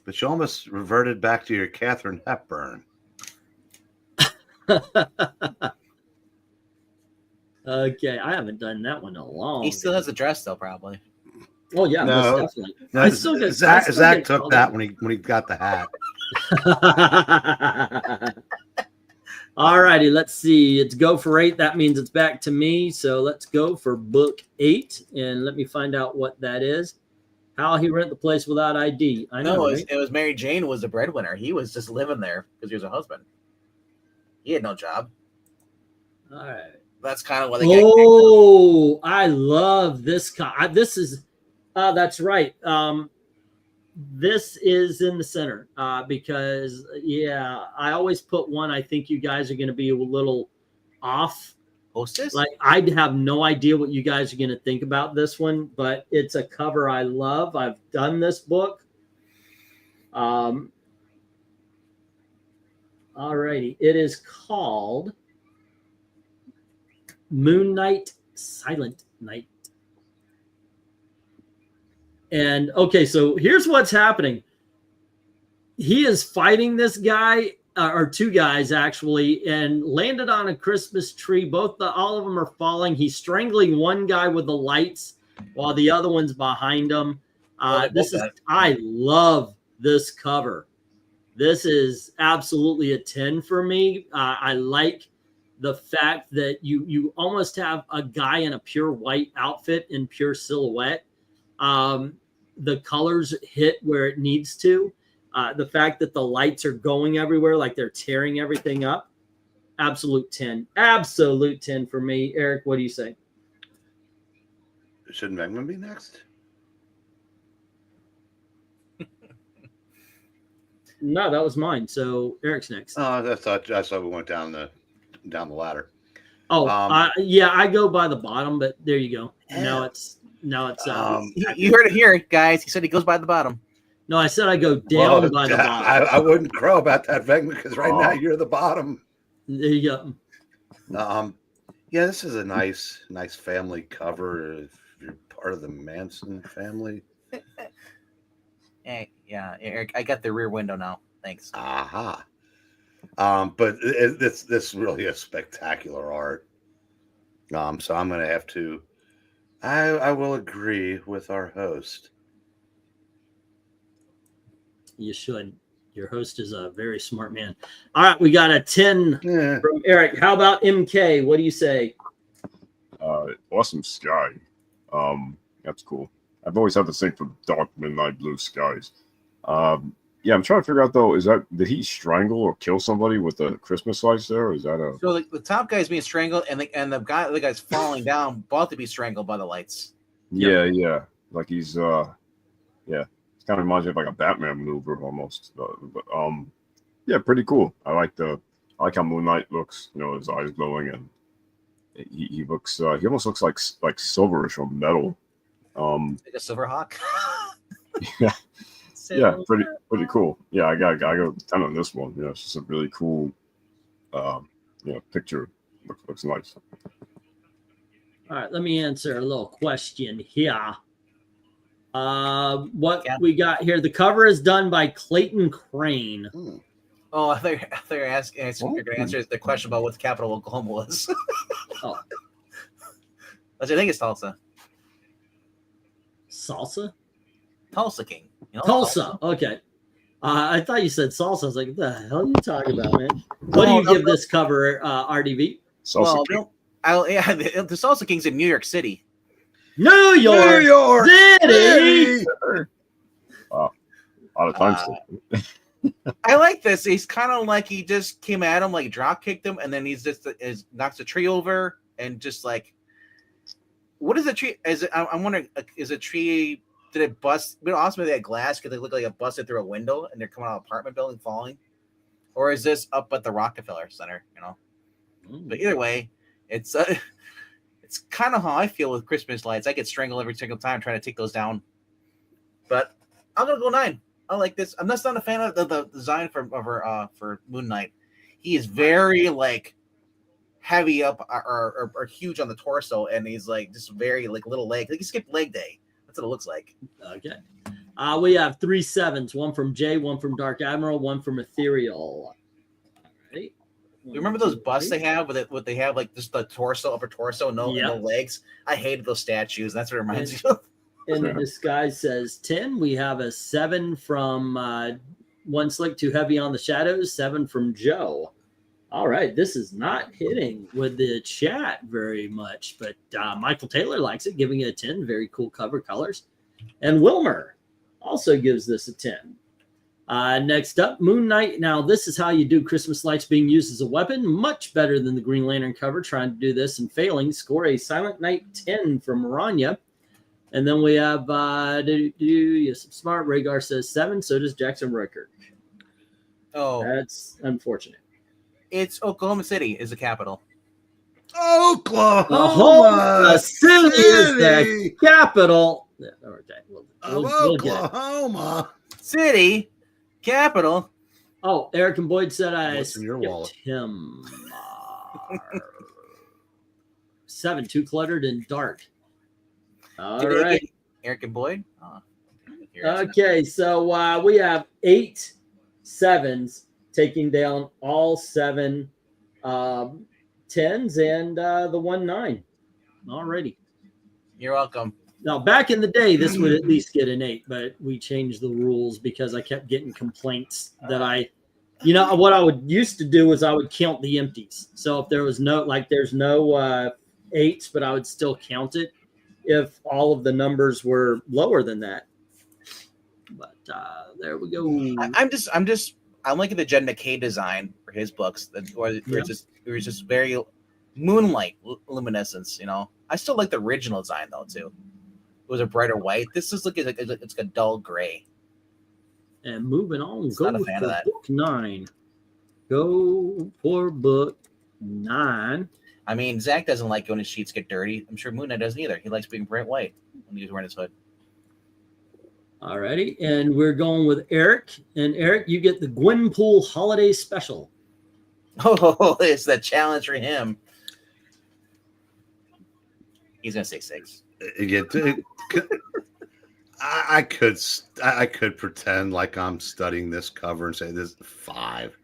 but you almost reverted back to your Katharine Hepburn. Okay, I haven't done that one in a long. He still has a dress though, probably. Oh yeah, No, most definitely. No, I still get Zach took that when he got the hat. All righty, let's see. It's go for 8. That means it's back to me. So let's go for book 8, and let me find out what that is. How he rent the place without ID. I know. No, it was Mary Jane was the breadwinner. He was just living there because he was a husband. He had no job. All right. That's kind of what they Oh, I love this. This is, that's right. This is in the center because, yeah, I always put one. I think you guys are going to be a little off. Hostess? Like, I have no idea what you guys are going to think about this one, but it's a cover I love. I've done this book. All righty. It is called Moon Knight, Silent Night. And okay, so here's what's happening. He is fighting this guy, or 2 guys actually, and landed on a Christmas tree. All of them are falling. He's strangling one guy with the lights while the other one's behind him. I love this cover. This is absolutely a 10 for me. I like the fact that you almost have a guy in a pure white outfit in pure silhouette. The colors hit where it needs to. The fact that the lights are going everywhere, like they're tearing everything up. Absolute 10. Absolute 10 for me. Eric, what do you say? Shouldn't VENKMAN be next? No, that was mine. So Eric's next. I thought we went down the ladder. Oh, yeah, I go by the bottom, but there you go. Yeah. Now it's you heard it here, guys. He said he goes by the bottom. no, I said I go down by the bottom. I wouldn't crow about that, VENKMAN, because right now you're the bottom. There you go. Yeah, this is a nice family cover. If you're part of the Manson family. Hey, yeah, Eric, I got the rear window now. Thanks. Aha. But this really is spectacular art. So I'm gonna have to. I will agree with our host. You should. Your host is a very smart man. All right, we got a 10 from Eric. How about MK? What do you say? Awesome sky. That's cool. I've always had the thing for dark midnight blue skies. Yeah, I'm trying to figure out though, did he strangle or kill somebody with the Christmas lights there? Or is that a So the top guy's being strangled, and the guy's falling down, about to be strangled by the lights. yeah. Like he's yeah. It kind of reminds me of like a Batman maneuver almost. But yeah, pretty cool. I like how Moon Knight looks, you know, his eyes glowing, and he looks he almost looks like silverish or metal. Like a silver hawk. Yeah. Yeah, pretty cool. Yeah, I got 10 on this one. You know, it's just a really cool picture. Looks nice. All right, let me answer a little question here. What we got here? The cover is done by Clayton Crane. Oh, I thought you were asking. You're going to answer the question about what the capital of Oklahoma was. Oh, I think it's Tulsa. Salsa? Tulsa King. You know, Tulsa. Okay. I thought you said salsa. I was like, what the hell are you talking about, man? What do you give this cover, RDV? Salsa King. The Salsa King's in New York City. New York City. Wow. A lot of time. I like this. He's kind of like he just came at him, like drop kicked him, and then he's just knocks the tree over and just like, what is a tree? Is it? I'm wondering, is a tree? Did it bust? But also they had glass because they look like it busted through a window and they're coming out of an apartment building falling, or is this up at the Rockefeller Center? You know, but either way, it's kind of how I feel with Christmas lights. I get strangled every single time trying to take those down, but I'm gonna go 9. I like this. I'm not a fan of the design for Moon Knight. He is very like heavy up or huge on the torso, and he's like just very like little leg. Like he skipped leg day. That's what it looks like. Okay. We have 3 7s. One from Jay, one from Dark Admiral, one from Ethereal. All right. You remember those busts they have with it? What they have like just the torso, upper torso, no legs. I hated those statues. That's what it reminds me of. And the disguise says 10. We have a 7 from One Slick Too Heavy on the Shadows. 7 from Joe. All right, this is not hitting with the chat very much, but Michael Taylor likes it, giving it a 10. Very cool cover colors. And Wilmer also gives this a 10. Next up, Moon Knight. Now, this is how you do Christmas lights being used as a weapon. Much better than the Green Lantern cover. Trying to do this and failing. Score a Silent Night 10 from Maranya. And then we have Smart Rhaegar says 7. So does Jackson Riker. Oh, that's unfortunate. It's Oklahoma City is the capital. Oklahoma City is the capital. Yeah, okay. We'll Oklahoma City capital. Oh, Eric and Boyd said What's in your wallet? Him. 7, too cluttered and dark. All right. Eric and Boyd. Okay, so we have 8 7s. Taking down all 7 10s and the 1 9. Alrighty. You're welcome. Now, back in the day, this would at least get an 8, but we changed the rules because I kept getting complaints that what I would used to do was I would count the empties. So if there was there's no 8s, but I would still count it if all of the numbers were lower than that. But there we go. I'm liking the Jed McKay design for his books. It was just very moonlight luminescence. You know, I still like the original design though too. It was a brighter white. This is looking like it's a dull gray. And moving on, not a fan of that. Book 9. Go for book 9. I mean, Zach doesn't like when his sheets get dirty. I'm sure Moon Knight doesn't either. He likes being bright white when he's wearing his hood. Alrighty, and we're going with Eric. And Eric, you get the Gwenpool Holiday Special. Oh, it's the challenge for him. He's gonna say 6. I could pretend like I'm studying this cover and say this is 5,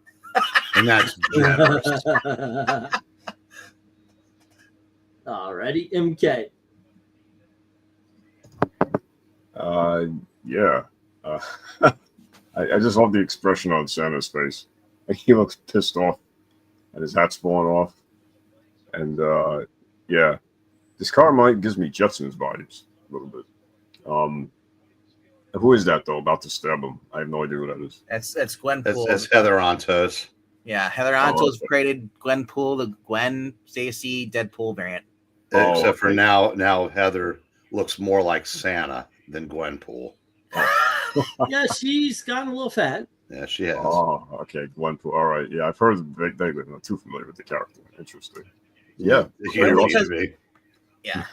and that's generous. Alrighty, MK. Yeah. I just love the expression on Santa's face. Like, he looks pissed off, and his hat's falling off. And yeah, this car gives me Jetsons vibes a little bit. Who is that though? About to stab him? I have no idea who that is. That's Gwenpool. That's Heather Antos. Yeah, Heather Antos created Gwenpool, the Gwen Stacy Deadpool variant. Except for now Heather looks more like Santa than Gwenpool. Yeah, she's gotten a little fat. Yeah, she has. Oh, okay, Gwenpool. All right, yeah, I've heard vaguely. I'm not too familiar with the character. Interesting. Yeah, Yeah.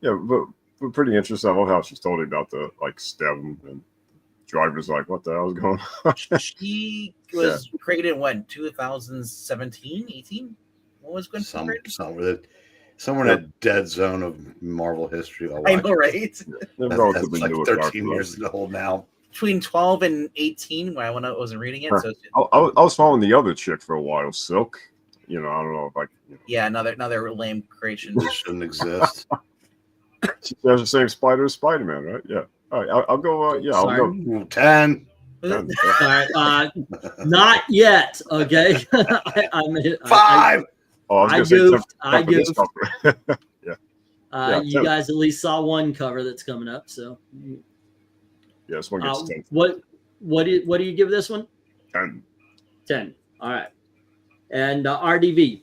Yeah, but pretty interesting. I love how she's told about the stab him, and driver's like, "What the hell is going on?" She was created in what, 2017, 18? What was Gwenpool created? Somewhere in a dead zone of Marvel history. I know, right? That's like 13 years old now. Between 12 and 18 when I wasn't reading it. So I was following the other chick for a while, Silk. I don't know if yeah, another lame creation. This shouldn't exist. She has the same spider as Spider-Man, right? Yeah. All right, I'll go. Yeah, I'll go 10. All right, not yet. Okay. 5. I goofed. Yeah. You guys at least saw one cover that's coming up, so. Yeah, this one gets 10. What do you give this one? 10. 10. All right. And RDV.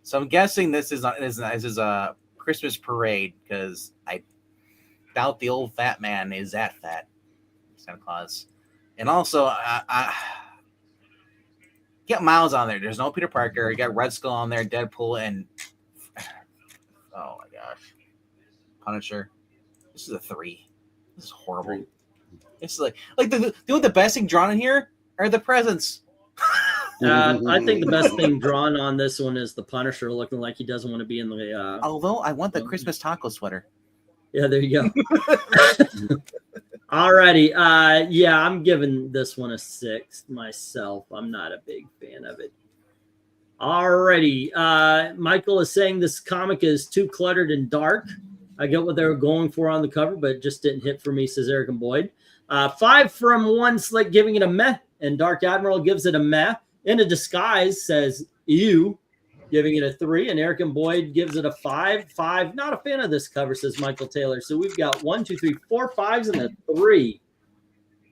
So I'm guessing this is a Christmas parade, because I doubt the old fat man is that fat, Santa Claus. And also, get Miles on there. There's no Peter Parker. You got Red Skull on there, Deadpool, and oh my gosh, Punisher. This is a 3. This is horrible. It's like the best thing drawn in here are the presents. I think the best thing drawn on this one is the Punisher looking like he doesn't want to be in the. Although I want the Christmas taco sweater. Yeah, there you go. Alrighty. Yeah, I'm giving this one a 6 myself. I'm not a big fan of it. Alrighty. Michael is saying this comic is too cluttered and dark. I get what they were going for on the cover, but it just didn't hit for me, says Eric and Boyd. 5 from One Slick, giving it a meh, and Dark Admiral gives it a meh. In a Disguise says ew, giving it a 3, and Eric and Boyd gives it a 5. 5, not a fan of this cover, says Michael Taylor. So we've got 1, 2, 3, 4 5s and a 3.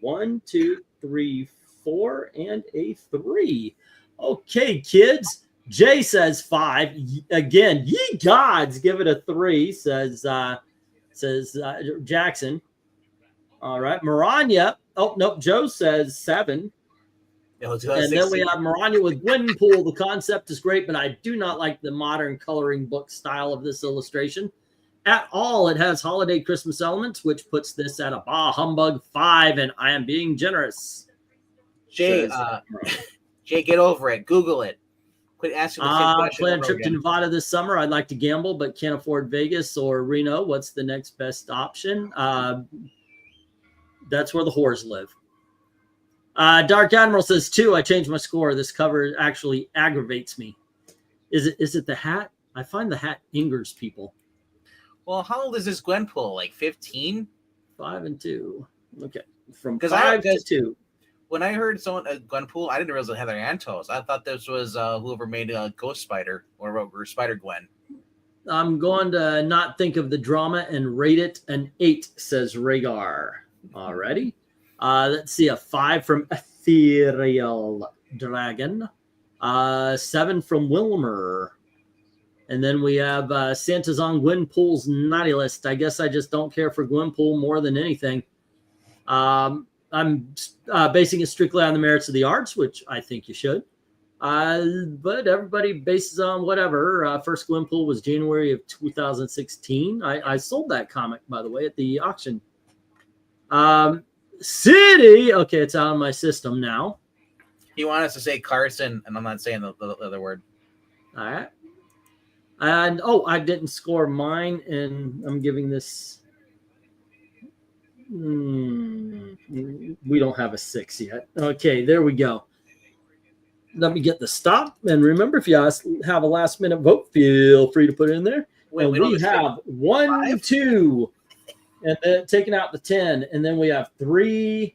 1, 2, 3, 4, and a 3. Okay, kids. Jay says 5. Again, ye gods, give it a 3, says Jackson. All right, Maranya. Oh, nope, Joe says 7. And then we have Maranya with Gwenpool. The concept is great, but I do not like the modern coloring book style of this illustration at all. It has holiday Christmas elements, which puts this at a bah humbug 5, and I am being generous. Jay, Jay, get over it. Google it. Quit asking the same question. Plan a trip to Nevada this summer. I'd like to gamble, but can't afford Vegas or Reno. What's the next best option? That's where the whores live. Dark Admiral says 2. I changed my score. This cover actually aggravates me. Is it the hat? I find the hat angers people. Well, how old is this Gwenpool? Like 15? 5 and 2. Okay, from 5 to 2. When I heard someone Gwenpool, I didn't realize it was Heather Antos. I thought this was whoever made Ghost Spider or Spider Gwen. I'm going to not think of the drama and rate it an 8, says Rhaegar. Alrighty. Let's see, a 5 from Ethereal Dragon. 7 from Wilmer. And then we have Santa's on Gwenpool's naughty list. I guess I just don't care for Gwenpool more than anything. I'm basing it strictly on the merits of the arts, which I think you should. But everybody bases on whatever. First Gwenpool was January of 2016. I sold that comic, by the way, at the auction. City. Okay, it's out of my system now. You want us to say Carson, and I'm not saying the other word. All right. And I didn't score mine, and I'm giving this We don't have a 6 yet. Okay, there we go. Let me get the stop. And remember, if you have a last minute vote, feel free to put it in there. Wait, and we have 1, 5? 2, and then taking out the 10, and then we have 3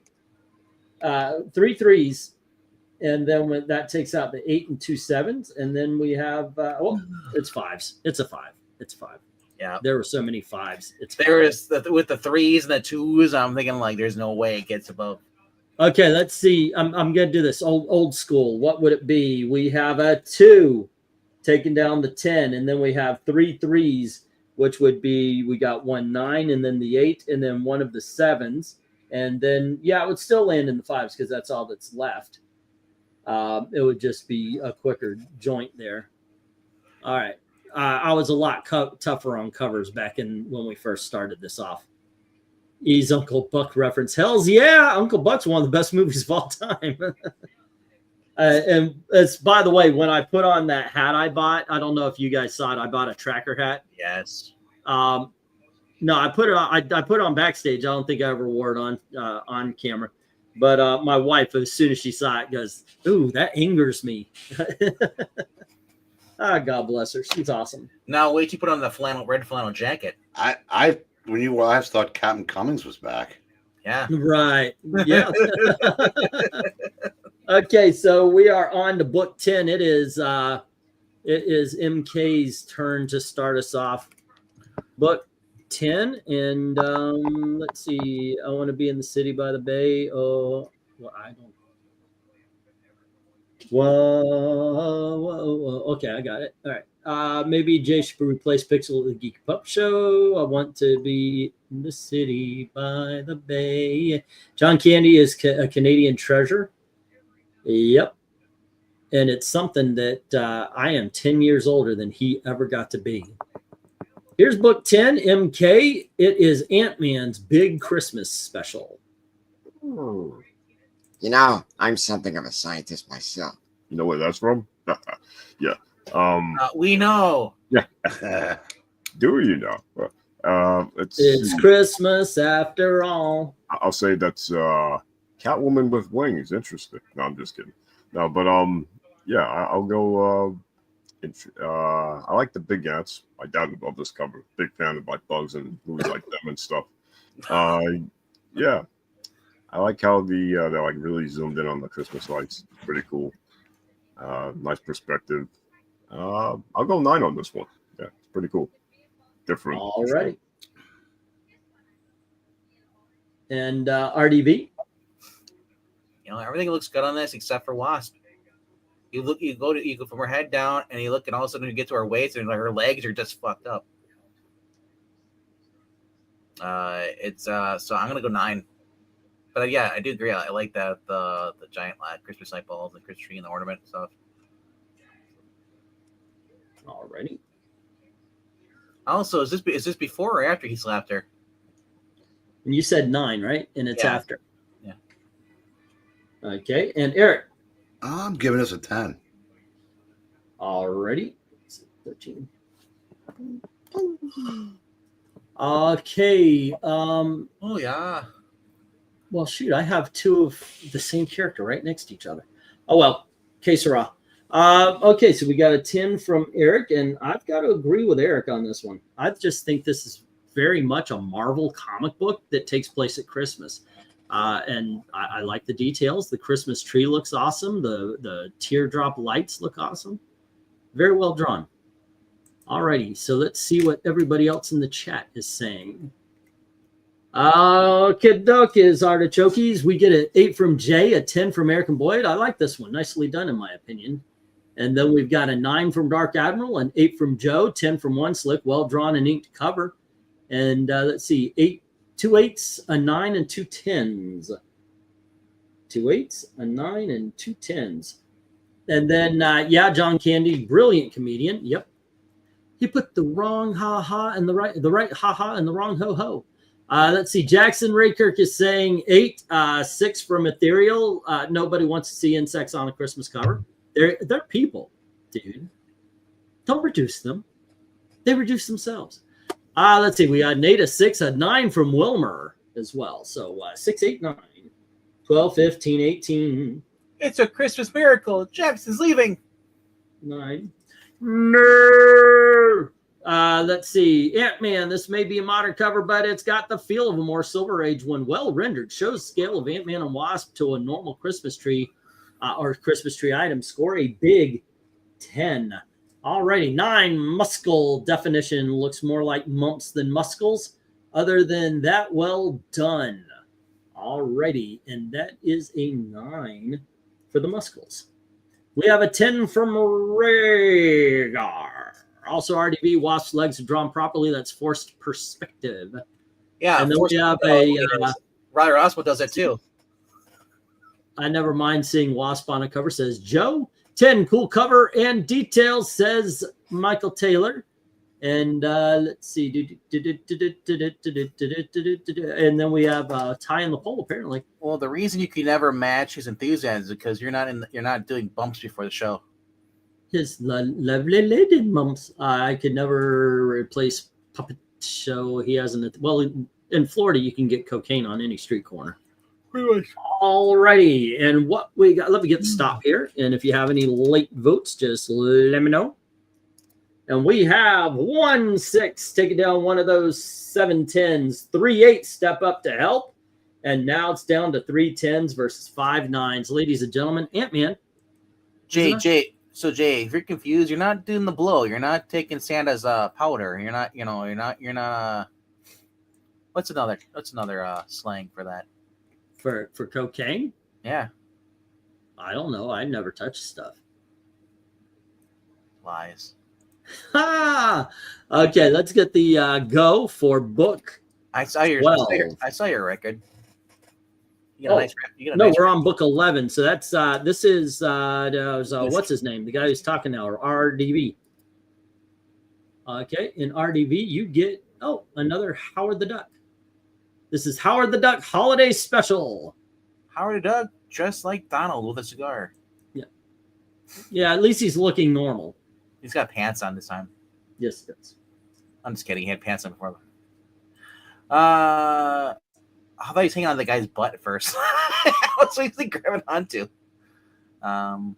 3s, and then when that takes out the 8 and 2 7s, and then we have it's 5s. It's a 5. It's 5. Yeah, there were so many 5s. There is with the 3s and the 2s. I'm thinking like, there's no way it gets above. Okay, let's see. I'm gonna do this old school. What would it be? We have a 2 taking down the 10, and then we have 3 3s, which would be, we got 1 9, and then the 8, and then one of the 7s, and then it would still land in the 5s because that's all that's left. It would just be a quicker joint there. All right. I was a lot tougher on covers back when we first started this off. Ease Uncle Buck reference. Hells yeah, Uncle Buck's one of the best movies of all time. And it's, by the way, when I put on that hat I bought, I don't know if you guys saw it. I bought a tracker hat. Yes. No, I put it on. I put it on backstage. I don't think I ever wore it on camera. But my wife, as soon as she saw it, goes, "Ooh, that angers me." God bless her. She's awesome. Now wait till you put on the red flannel jacket. When you last thought Captain Cummings was back. Yeah. Right. Yeah. Okay, so we are on to book 10. It is MK's turn to start us off. Book 10, and let's see. I want to be in the city by the bay. Oh, well, I don't. Whoa. Okay, I got it. All right. Maybe Jay should replace Pixel at the Geek Pup Show. I want to be in the city by the bay. John Candy is a Canadian treasure. Yep. And it's something that I am 10 years older than he ever got to be. Here's book 10, MK. It is Ant-Man's big Christmas special. You know, I'm something of a scientist myself. You know where that's from? Yeah. We know. Yeah. Do you know? It's Christmas after all. I'll say that's Catwoman with wings. Interesting. No, I'm just kidding. No, but yeah, I'll go. I like the big ants. My dad would love this cover. Big fan of like bugs and movies like them and stuff. Yeah, I like how they're like really zoomed in on the Christmas lights. Pretty cool. Nice perspective. I'll go 9 on this one. Yeah, it's pretty cool. Different. All right. And RDV. You know, everything looks good on this except for Wasp. You go from her head down, and you look, and all of a sudden you get to her waist, and like her legs are just fucked up. So I'm gonna go 9. But yeah, I do agree. I like that the giant Christmas light balls, the Christmas tree, and the ornament and stuff. Alrighty. Also, is this before or after he slapped her? And you said 9, right? And it's after. Yeah. Okay. And Eric. I'm giving this a 10. Alrighty. 13. Okay. Oh yeah. Well, shoot, I have 2 of the same character right next to each other. Oh well. Que sera. Okay, so we got a 10 from Eric, and I've got to agree with Eric on this one. I just think this is very much a Marvel comic book that takes place at Christmas. And I like the details. The Christmas tree looks awesome. The teardrop lights look awesome. Very well drawn. Alrighty, so let's see what everybody else in the chat is saying. Kid is Artichokes. We get an 8 from Jay, a 10 from Eric and Boyd. I like this one. Nicely done, in my opinion. And then we've got a 9 from Dark Admiral, an 8 from Joe, 10 from One Slick, well drawn and inked cover. And let's see, 2 8s, a 9, and 2 10s. 2 8s, a 9, and 2 10s. And then, John Candy, brilliant comedian. Yep. He put the wrong ha-ha and the right ha-ha and the wrong ho-ho. Let's see, Jackson Raykirk is saying 8, 6 from Ethereal. Nobody wants to see insects on a Christmas cover. They're people, dude. Don't reduce them. They reduce themselves. Let's see, we got Nate, a 6, a 9 from Wilmer. as well. So 6, 8, 9, 12, 15, 18. It's a Christmas miracle. Jackson's leaving. 9. No. Let's see. Ant-Man. This may be a modern cover, but it's got the feel of a more Silver Age one. Well rendered. Shows scale of Ant-Man and Wasp to a normal Christmas tree or Christmas tree item. Score a big 10. Alrighty. 9. Muscle definition. Looks more like mumps than muscles. Other than that, well done. Alrighty. And that is a 9 for the muscles. We have a 10 from Rhaegar. Also, RDB, Wasp's legs are drawn properly. That's forced perspective. Yeah, and then we have a... Ryder Oswald does that too. I never mind seeing Wasp on a cover, says Joe. 10, cool cover and details, says Michael Taylor. And let's see. And then we have Ty in the poll, apparently. Well, the reason you can never match his enthusiasm is because you're not doing bumps before the show. His lovely lady mumps. I could never replace Puppet Show. He hasn't. Well, in Florida, you can get cocaine on any street corner. Alrighty, and what we got? Let me get the stop here. And if you have any late votes, just let me know. And we have 1 6 taking down one of those 7 10s, 3 8 step up to help. And now it's down to 3 10s versus 5 9s. Ladies and gentlemen, Ant-Man. Jay, if you're confused, you're not doing the blow. You're not taking Santa's powder. You're not what's another slang for that? For cocaine? Yeah. I don't know. I never touched stuff. Lies. Ha! Okay, let's get the go for book. I saw your record. You got we're on book 11. So that's this is what's his name? The guy who's talking now, or RDV. Okay, in RDV you get another Howard the Duck. This is Howard the Duck Holiday Special. Howard the Duck dressed like Donald with a cigar. Yeah. Yeah, at least he's looking normal. He's got pants on this time. Yes, he does. I'm just kidding. He had pants on before. I thought he was hanging on the guy's butt first. What's he grabbing onto? Oh,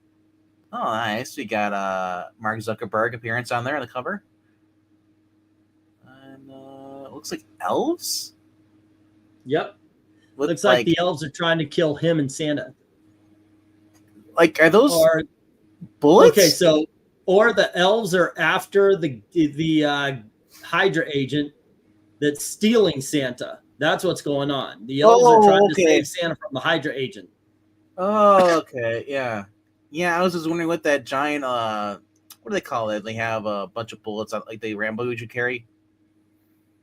nice. We got Mark Zuckerberg appearance on there on the cover. And it looks like elves. Yep. Looks like the elves are trying to kill him and Santa. Like, are those bullets? Okay, so or the elves are after the Hydra agent that's stealing Santa. That's what's going on. The elves are trying to save Santa from the Hydra agent. Oh, okay. Yeah. Yeah, I was just wondering what that giant what do they call it? They have a bunch of bullets on, like the Rambo would you carry?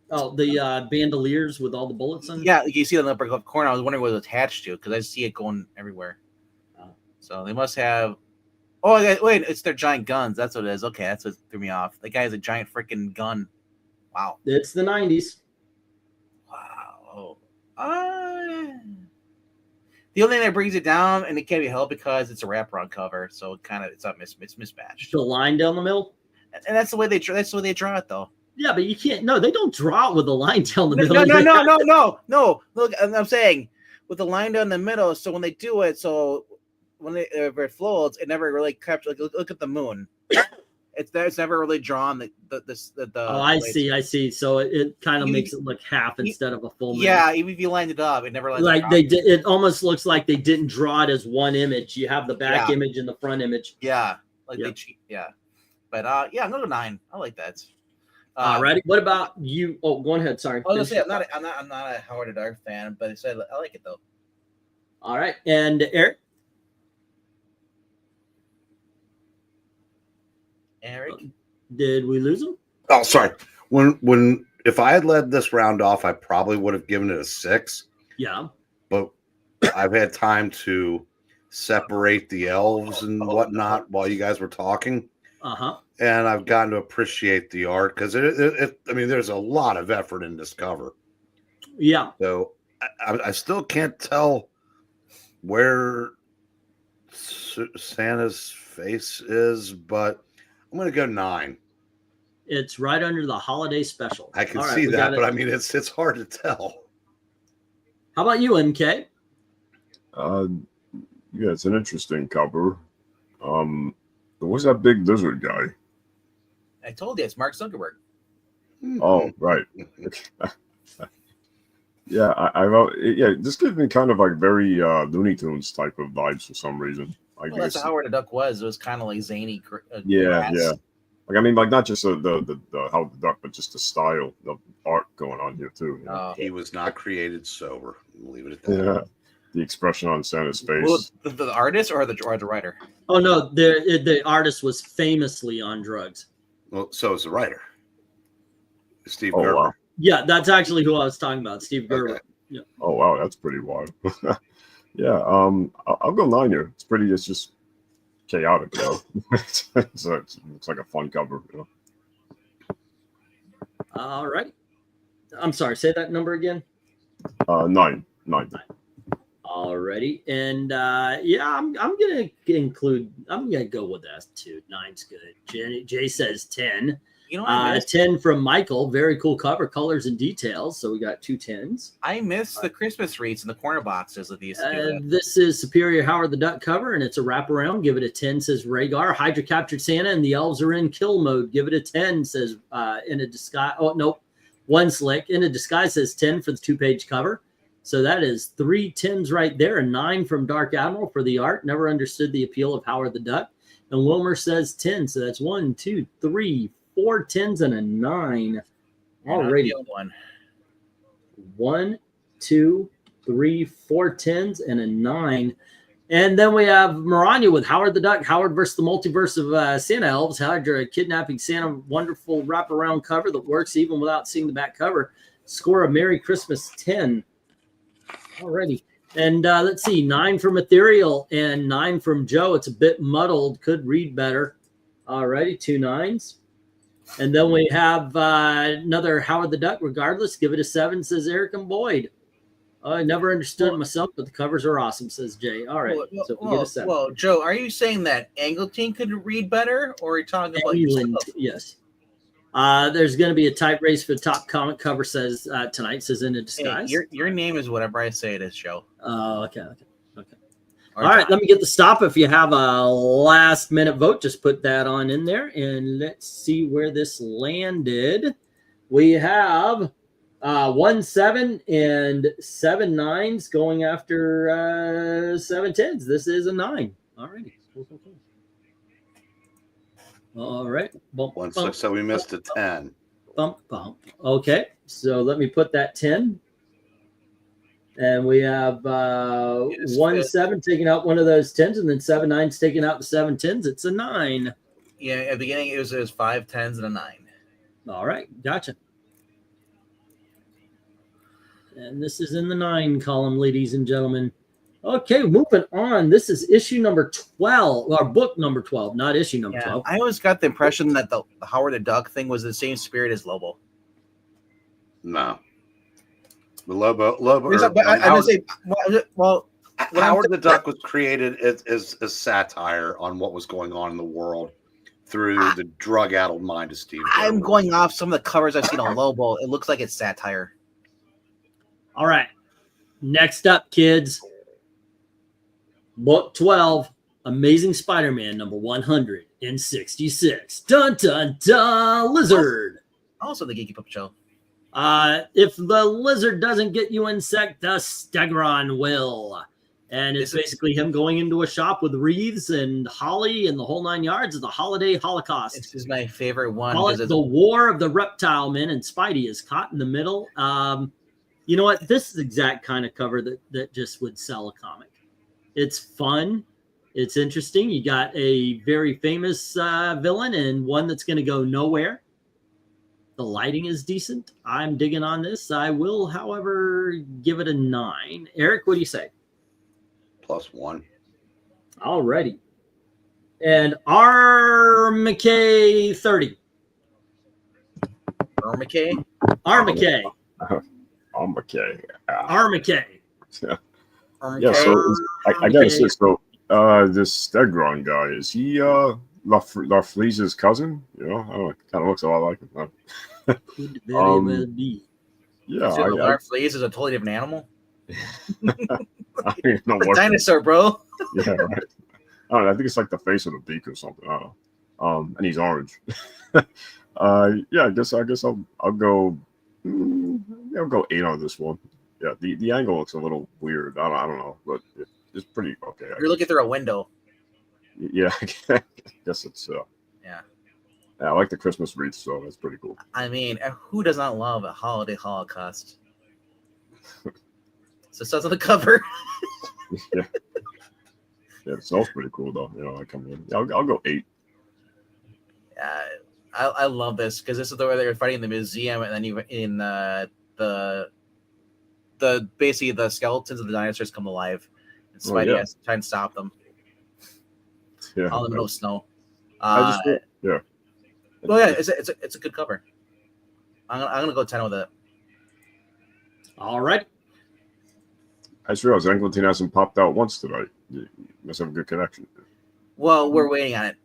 Oh, the bandoliers with all the bullets in it? Yeah, you see it in the upper left corner. I was wondering what it was attached to because I see it going everywhere. So they must have. Oh, wait, it's their giant guns. That's what it is. Okay, that's what threw me off. The guy has a giant freaking gun. Wow. It's the 90s. Wow. The only thing that brings it down, and it can't be helped because it's a wraparound cover, so it's mismatched. The line down the middle, and that's the way they draw it, though. Yeah, but you can't. No, they don't draw it with a line down the middle. No. Look, I'm saying with the line down the middle. So when they do it, so when it floats, it never really captures. Like, look at the moon. It's never really drawn the. Oh, I see. So it kind of makes it look half instead of a full moon. Yeah, even if you lined it up, it never like they did. It almost looks like they didn't draw it as one image. You have the back image and the front image. Yeah, like they cheat. Yeah, but I'm gonna go 9. I like that. Alrighty. What about you? Oh, go ahead. Sorry. I was gonna say I'm not a Howard the Duck fan, but I like it though. All right, and Eric. Did we lose him? Oh, sorry. If I had led this round off, I probably would have given it a 6. Yeah. But I've had time to separate the elves and whatnot while you guys were talking. And I've gotten to appreciate the art because I mean, there's a lot of effort in this cover. Yeah. So I still can't tell where Santa's face is, but I'm going to go 9. It's right under the holiday special. I can see that, but I mean, it's hard to tell. How about you, MK? Yeah, it's an interesting cover. What's that big lizard guy? I told you it's Mark Zuckerberg. Oh, right. Yeah, yeah, this gives me kind of like very Looney Tunes type of vibes for some reason. Like, Well, that's how Howard the Duck was. It was kind of like zany. Yeah, grass. yeah. Like, I mean, like, not just the Howard the Duck, but just the style of art going on here too. You know? He was not created sober. We'll leave it at that. Yeah, the expression on Santa's face. Well, the artist or the writer? Oh no, the artist was famously on drugs. Well, so is the writer, Steve Oh, Gerber. wow. Yeah, that's actually who I was talking about, Steve Gerber. Okay. Yeah. Oh wow, that's pretty wild. Yeah, I'll go 9 here. It's just chaotic, though. It looks like a fun cover, you know. All right. I'm sorry. Say that number again. 9. Alrighty, and yeah, I'm gonna include. I'm gonna go with that too. 9's good. Jay says 10. You know what I missed? 10 from Michael. Very cool cover, colors and details. So we got 2 10s. I missed the Christmas wreaths in the corner boxes that these do. This is Superior Howard the Duck cover, and it's a wraparound. Give it a 10, says Rhaegar. Hydra captured Santa, and the elves are in kill mode. Give it a 10, says in a disguise. Oh, nope. One Slick. In a disguise says 10 for the 2-page cover. So that is 3 10s right there. A 9 from Dark Admiral for the art. Never understood the appeal of Howard the Duck. And Wilmer says 10. So that's 1, 2, 3, 4 10s and a 9. Already. 1, 2, 3, 4 10s and a 9. And then we have Maranya with Howard the Duck, Howard versus the Multiverse of Santa Elves, Howard kidnapping Santa, wonderful wraparound cover that works even without seeing the back cover. Score a Merry Christmas 10. Already. And let's see, 9 from Ethereal and 9 from Joe. It's a bit muddled, could read better. Alrighty, 2 9s. And then we have another Howard the Duck, regardless. Give it a 7, says Eric and Boyd. I never understood it myself, but the covers are awesome, says Jay. All right, so we get a 7. Well, Joe, are you saying that Angleton could read better, or are you talking about England, yes. There's going to be a type race for the top comic cover, says tonight, says in a disguise. Hey, your name is whatever I say it is, Joe. Oh, okay. All right, let me get the stop. If you have a last minute vote, just put that on in there, and let's see where this landed. We have 1 7 and 7 9s going after 7 10s. This is a 9. All righty. All right. Bump, 1 bump, 6, so we missed a 10. bump, bump. Okay, so let me put that 10. And we have 1 7 taking out one of those 10s, and then 7 9s taking out the 7 10s. It's a 9. Yeah, at the beginning it was 5 10s and a 9. All right, gotcha. And this is in the 9 column, ladies and gentlemen. Okay, moving on. This is issue number 12, or book number 12, not issue number 12. I always got the impression that the Howard the Duck thing was the same spirit as Lobo. No. The Lobo. Howard the Duck was created as a satire on what was going on in the world through the drug-addled mind of Steve. I'm going off some of the covers I've seen on Lobo. It looks like it's satire. All right. Next up, kids. Book 12, Amazing Spider-Man number 166. Dun, dun, dun, Lizard. Also the Geeky Puppet Show. If the lizard doesn't get you insect, the Stegron will. And it's basically him going into a shop with wreaths and holly and the whole 9 yards of the holiday holocaust. This is my favorite one. Call it the War of the Reptile Men, and Spidey is caught in the middle. You know what? This is the exact kind of cover that just would sell a comic. It's fun. It's interesting. You got a very famous villain and one that's going to go nowhere. The lighting is decent. I'm digging on this. I will, however, give it a 9. Eric, what do you say? +1. Alrighty. And R. McKay 30. R. McKay? R. McKay. R. McKay. R. McKay. Yeah, so I gotta say, so this Stegron guy, is he Larfleeze's cousin? You know, I don't know, kind of looks a lot like him. Could very well be. Yeah, Larfleeze is a totally different animal. I don't even know The what. dinosaur, bro. Yeah, right. I don't know. I think it's like the face of the beak or something. I don't know. And he's orange. Yeah, I guess I'll go. I'll go 8 on this one. Yeah, the angle looks a little weird. I don't know, but it's pretty okay. You're looking through a window. Yeah, I guess it's Yeah. I like the Christmas wreath, so that's pretty cool. I mean, who does not love a holiday holocaust? So it says on the cover. Yeah. Yeah, it smells pretty cool though. You know, I come in. I'll go 8. I love this because this is the way they were fighting in the museum, and then you in the basically the skeletons of the dinosaurs come alive, and Spidey has to try and stop them. Yeah, All in the middle of snow. yeah. Well, yeah, it's a good cover. I'm gonna go 10 with it. All right. I just realized Eglantine hasn't popped out once tonight. You must have a good connection. Well, we're waiting on it.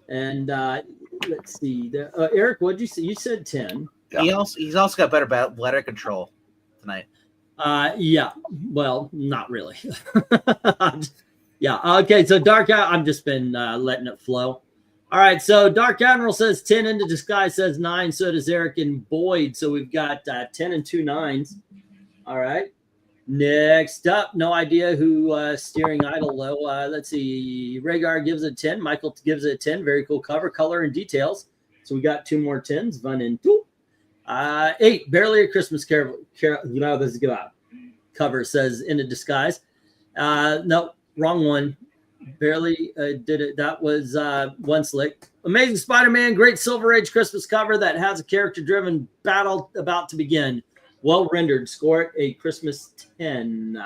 And let's see. Eric, what did you say? You said 10. Yeah. He's also got better bladder control tonight. Yeah. Well, not really. Yeah. Okay. So Dark Admiral, I've just been letting it flow. All right. So Dark Admiral says 10. Into Disguise says 9. So does Eric and Boyd. So we've got 10 and 2 9s. All right. Next up, no idea who Steering Idol though. Let's see. Rhaegar gives it 10. Michael gives it a 10. Very cool cover, color, and details. So we got 2 more 10s. 1 and 2. 8. Barely a Christmas Carol. No, this is good. Cover says Into Disguise. No, wrong one. Barely did it. That was One Slick. Amazing Spider-Man. Great Silver Age Christmas cover that has a character-driven battle about to begin. Well rendered. Score it a Christmas 10.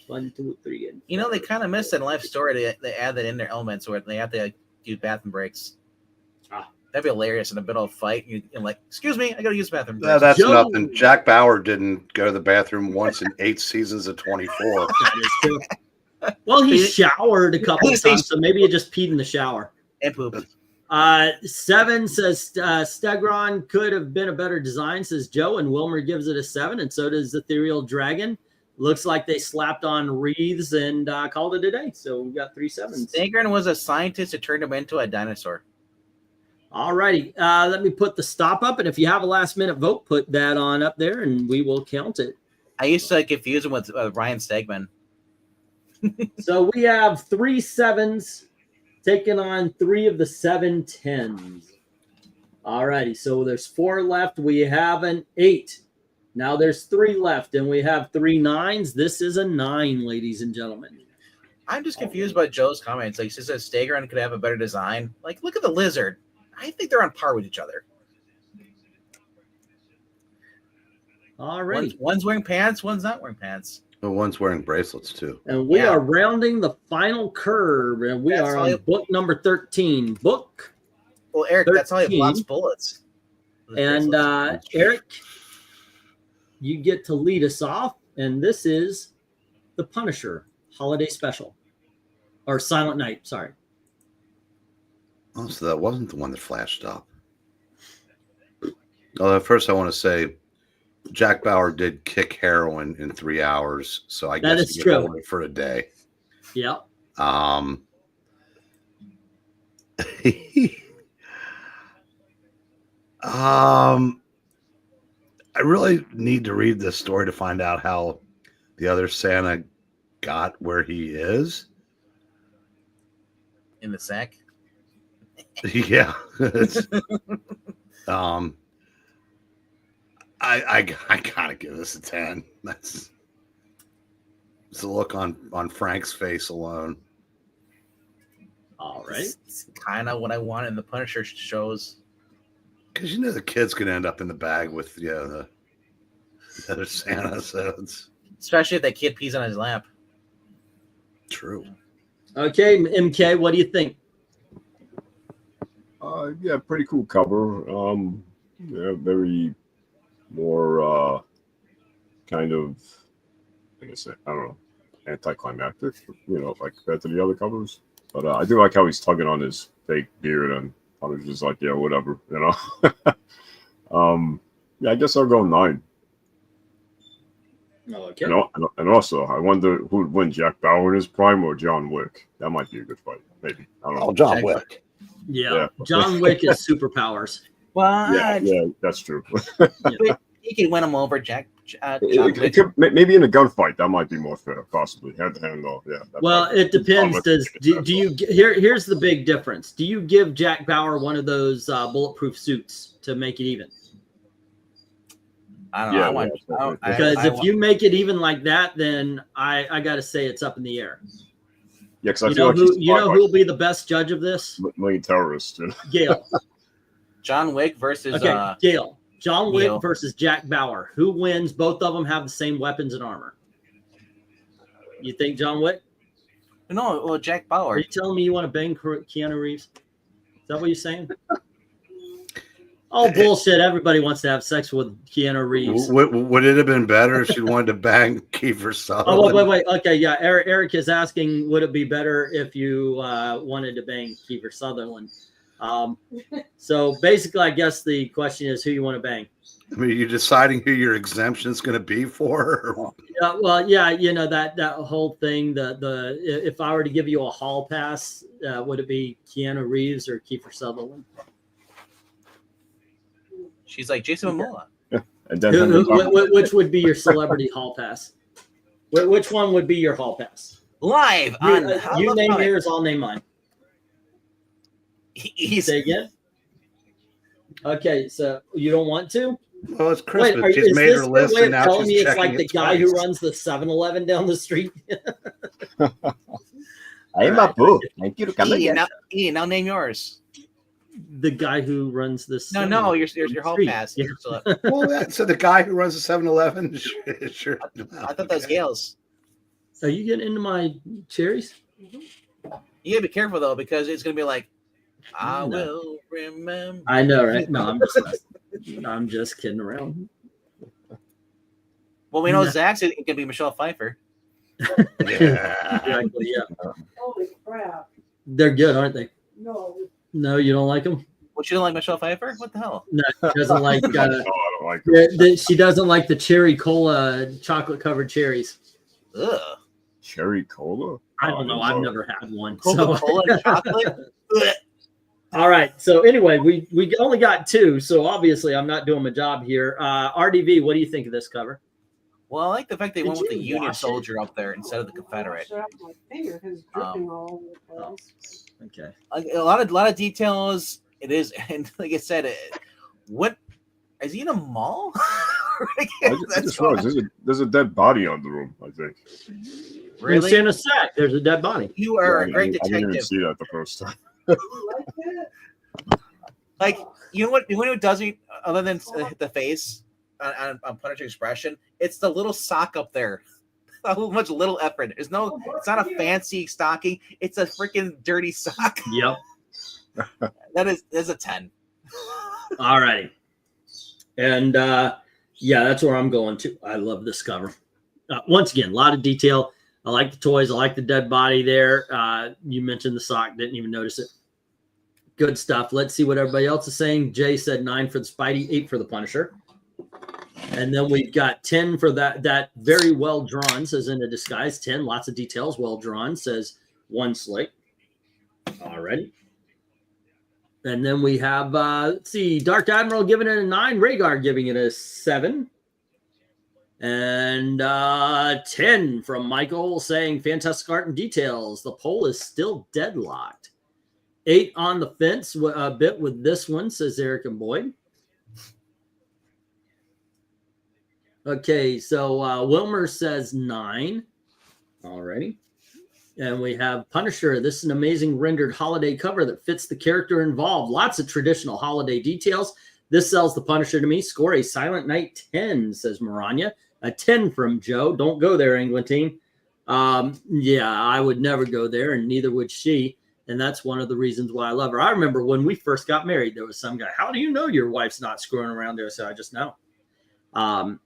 1, 2, 3. And You know, they kind of missed it in Life Story. They add that in their elements where they have to do bathroom breaks. That'd be hilarious in the middle of a fight. You're like, excuse me, I got to use the bathroom break. Yeah, that's Joe. nothing. Jack Bauer didn't go to the bathroom once in 8 seasons of 24. that is true. Well, he showered a couple of times, so maybe he just peed in the shower. And poop. 7 says Stegron could have been a better design, says Joe, and Wilmer gives it a 7, and so does Ethereal Dragon. Looks like they slapped on wreaths and called it a day. So we got 3 7s. Stegron was a scientist who turned him into a dinosaur. All righty. Let me put the stop up, and if you have a last-minute vote, put that on up there, and we will count it. I used to confuse him with Ryan Stegman. So we have 3 7s taking on 3 of the 7 10s. All righty. So there's 4 left. We have an 8. Now there's 3 left, and we have 3 9s. This is a 9, ladies and gentlemen. I'm just confused by Joe's comments. Like, he says Stegron could have a better design. Like, look at the lizard. I think they're on par with each other. All righty. One's wearing pants, one's not wearing pants. The one's wearing bracelets too. And we are rounding the final curve, and we That's are all on you- book number 13. Book. Well, Eric, that's how he 13. blocks bullets. And Eric, you get to lead us off, and this is The Punisher Holiday Special. Or Silent Night, sorry. Oh, so that wasn't the one that flashed up. First, I want to say Jack Bauer did kick heroin in 3 hours, so I That guess is he true. got away for a day. Yeah. I really need to read this story to find out how the other Santa got where he is. In the sack. Yeah. I gotta give this a 10. That's the look on Frank's face alone. All right. It's kind of what I want in the Punisher shows. Because you know the kid's gonna end up in the bag with the other Santa, so it's Especially if that kid pees on his lap. true. Okay, MK, what do you think? Yeah, pretty cool cover. Yeah, very more kind of, I guess, I don't know, anticlimactic, you know, like compared to the other covers. But I do like how he's tugging on his fake beard, and I was just like, yeah, whatever, you know. Yeah, I guess I'll go 9. Okay. And also, I wonder who would win, Jack Bauer in his prime or John Wick. That might be a good fight, maybe. I don't know. Oh, John Wick. Yeah. John Wick is superpowers. Well, Yeah, that's true. he can win him over, John Wick. Maybe in a gunfight, that might be more fair, possibly. Hand to hand, though. Yeah. Well, it depends. Do you here's the big difference. Do you give Jack Bauer one of those bulletproof suits to make it even? I don't know. Because if you make it even like that, then I got to say it's up in the air. Yeah, because I feel like you know who will be the best judge of this? Million terrorists. Gail. John Wick versus Gail. John Wick versus Jack Bauer. Who wins? Both of them have the same weapons and armor. You think John Wick? No, well, Jack Bauer. Are you telling me you want to bang Keanu Reeves? Is that what you're saying? Oh, bullshit. Everybody wants to have sex with Keanu Reeves. Would it have been better if she wanted to bang Kiefer Sutherland? Oh, wait. Okay, yeah. Eric is asking, would it be better if you wanted to bang Kiefer Sutherland? So basically, I guess the question is who you want to bang. I mean, are you deciding who your exemption is going to be for? Yeah, well, yeah, you know that whole thing. The if I were to give you a hall pass, would it be Keanu Reeves or Kiefer Sutherland? She's like Jason Momoa. Yeah. And then which would be your celebrity hall pass? Which one would be your hall pass? Live you name yours, I'll name mine. Say again. Okay, so you don't want to? Well, it's Christmas. She's made her list, and now telling she's me it's like the guy twice. who runs the 7-Eleven down the street. I'm a boo. Thank you to come again. Ian, now name yours. The guy who runs this. No, your hall pass. Yeah. Well, so the guy who runs the 7-Eleven, sure. I thought that was Gail's. Are you getting into my cherries? You gotta be careful though, because it's gonna be like, I will remember. I know, right? No, I'm just kidding around. Well, we know Zach's gonna be Michelle Pfeiffer. Exactly, yeah. Holy crap. They're good, aren't they? No, you don't like them? What, you don't like Michelle Pfeiffer? What the hell? No, she doesn't like. I don't like them. She doesn't like the cherry cola, chocolate covered cherries. Ugh. Cherry cola? I don't know. I've never had one. Coca-Cola and chocolate? All right. So anyway, we only got two. So obviously, I'm not doing my job here. RDV, what do you think of this cover? Well, I like the fact they went with the Union wash it? soldier up there instead of the Confederate. My finger is dripping all over the place. Okay. A lot of details. It is, and like I said, what is he in a mall? I just realized there's a dead body on the room, I think. Really? In a sack. There's a dead body. You are a great I detective. didn't even see that the first time. Like, you know what it does me other than hit the face on Punisher expression? It's the little sock up there. How much little effort. It's not a fancy stocking. It's a freaking dirty sock. Yep. That's a 10. All righty. And yeah, that's where I'm going to. I love this cover. Once again, a lot of detail. I like the toys. I like the dead body there. You mentioned the sock. Didn't even notice it. Good stuff. Let's see what everybody else is saying. Jay said 9 for the Spidey, 8 for the Punisher. And then we've got 10 for that very well drawn, says in a disguise. 10, lots of details, well drawn, says 1 Slick. All righty. And then we have, let's see, Dark Admiral giving it a 9, Rhaegar giving it a 7. And 10 from Michael saying fantastic art and details. The poll is still deadlocked. 8 on the fence a bit with this one, says Eric and Boyd. Okay, so Wilmer says 9. Alrighty. And we have Punisher. This is an amazing rendered holiday cover that fits the character involved. Lots of traditional holiday details. This sells the Punisher to me. Score a Silent Night 10, says Maranya. A 10 from Joe. Don't go there, Englentine. Yeah, I would never go there, and neither would she. And that's one of the reasons why I love her. I remember when we first got married, there was some guy, how do you know your wife's not screwing around there? So I just know.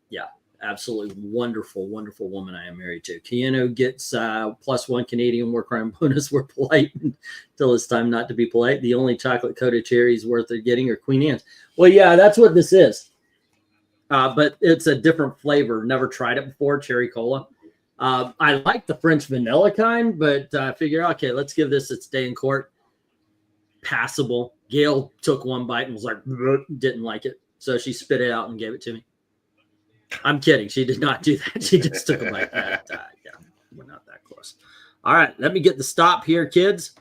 Yeah, absolutely wonderful, wonderful woman I am married to. Keanu gets +1 Canadian war crime bonus. We're polite until it's time not to be polite. The only chocolate-coated cherries worth of getting are Queen Anne's. Well, yeah, that's what this is. but it's a different flavor. Never tried it before, cherry cola. I like the French vanilla kind, but I figure, okay, let's give this its day in court. Passable. Gail took one bite and was like, didn't like it. So she spit it out and gave it to me. I'm kidding. She did not do that. She just took a bite. Yeah, we're not that close. All right, let me get the stop here, kids.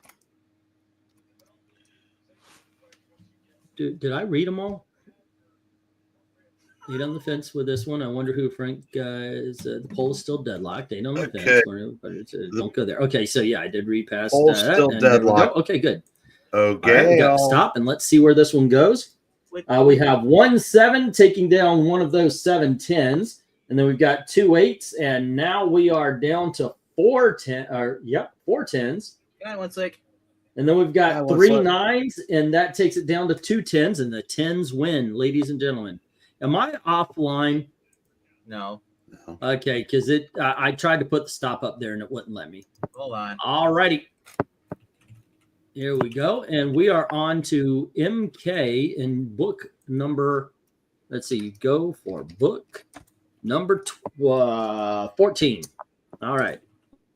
Did I read them all? Eight on the fence with this one. I wonder who Frank is. The poll is still deadlocked. Eight on the fence. Don't go there. Okay, so yeah, I did read past Poll's still deadlocked. Okay, good. Okay. All right, we got to stop and let's see where this one goes. We have 1-7 taking down one of those 7 10s, and then we've got 2 8s, and now we are down to 4 10s. Yeah, 1 sec. And then we've got 3 9s, and that takes it down to 2 10s, and the 10s win, ladies and gentlemen. Am I offline? No. Okay, because I tried to put the stop up there and it wouldn't let me. Hold on. All righty. Here we go. And we are on to MK in book number, let's see, go for book number 14. All right.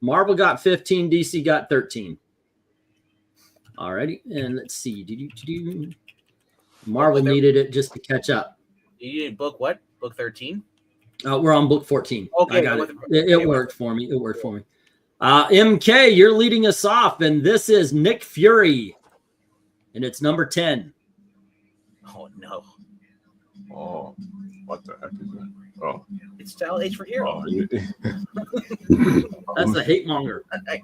Marvel got 15, DC got 13. All righty. And let's see. Marvel needed it just to catch up. You did book what? Book 13? We're on book 14. Okay. I got it. It worked for me. It worked for me. MK, you're leading us off, and this is Nick Fury, and it's number 10. Oh, no. Oh, what the heck is that? Oh, It's Style H for Hero. That's the hate monger. I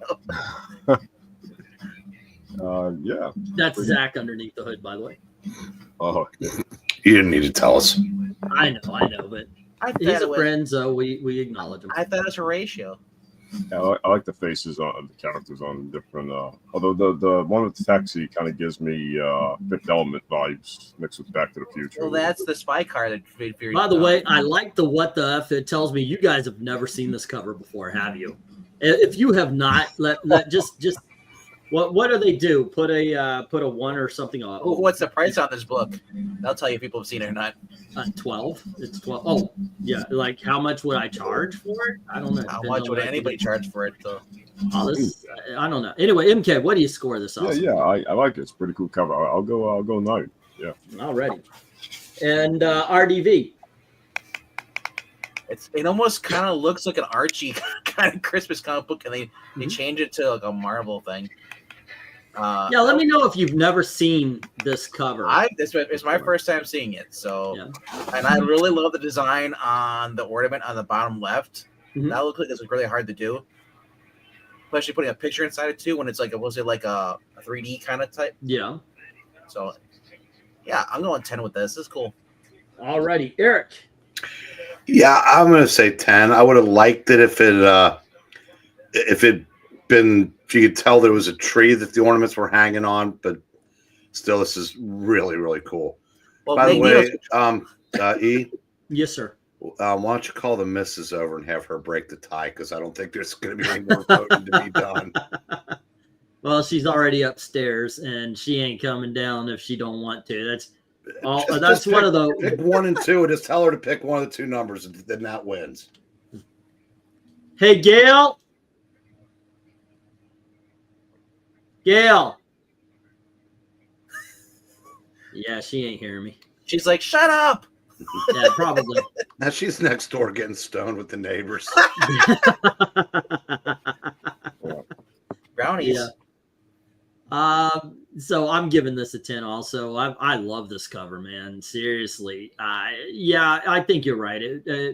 know. Yeah. That's Zach underneath the hood, by the way. Oh, yeah. You didn't need to tell us. I know, but he's a friend, so we acknowledge him. I thought it was a ratio. Yeah, I like the faces on the characters on different. Although the one with the taxi kind of gives me Fifth Element vibes mixed with Back to the Future. Well, that's the spy car that Fury. By the way, I like the what the F. It tells me you guys have never seen this cover before, have you? If you have not, let just what do they do? Put a 1 or something on. What's the price on this book? That'll tell you if people have seen it or not. 12. It's 12. Oh, yeah. Like, how much would I charge for it? I don't know. How much would anybody charge for it, though? Oh, I don't know. Anyway, MK, what do you score this off? Yeah, I like it. It's a pretty cool cover. I'll go 9. Yeah. Alrighty. And RDV. It almost kind of looks like an Archie kind of Christmas comic book, and they change it to like a Marvel thing. Yeah, let me know if you've never seen this cover. It's my first time seeing it, so and I really love the design on the ornament on the bottom left. That looks like it's really hard to do, especially putting a picture inside it too when it's like was it like a 3D kind of type. Yeah. So, yeah, I'm going 10 with this. This is cool. Alrighty, Eric. Yeah, I'm gonna say 10. I would have liked it if you could tell there was a tree that the ornaments were hanging on, but still, this is really, really cool. Well, by the way, E? Yes, sir. Why don't you call the missus over and have her break the tie, because I don't think there's going to be any more voting to be done. Well, she's already upstairs, and she ain't coming down if she don't want to. That's one of the... Pick 1 and 2, and just tell her to pick one of the 2 numbers, and then that wins. Hey, Gail. Gail. Yeah, she ain't hearing me. She's like, shut up. Yeah, probably. Now she's next door getting stoned with the neighbors. Brownies. Yeah. So I'm giving this a 10 also. I love this cover, man. Seriously. Yeah, I think you're right.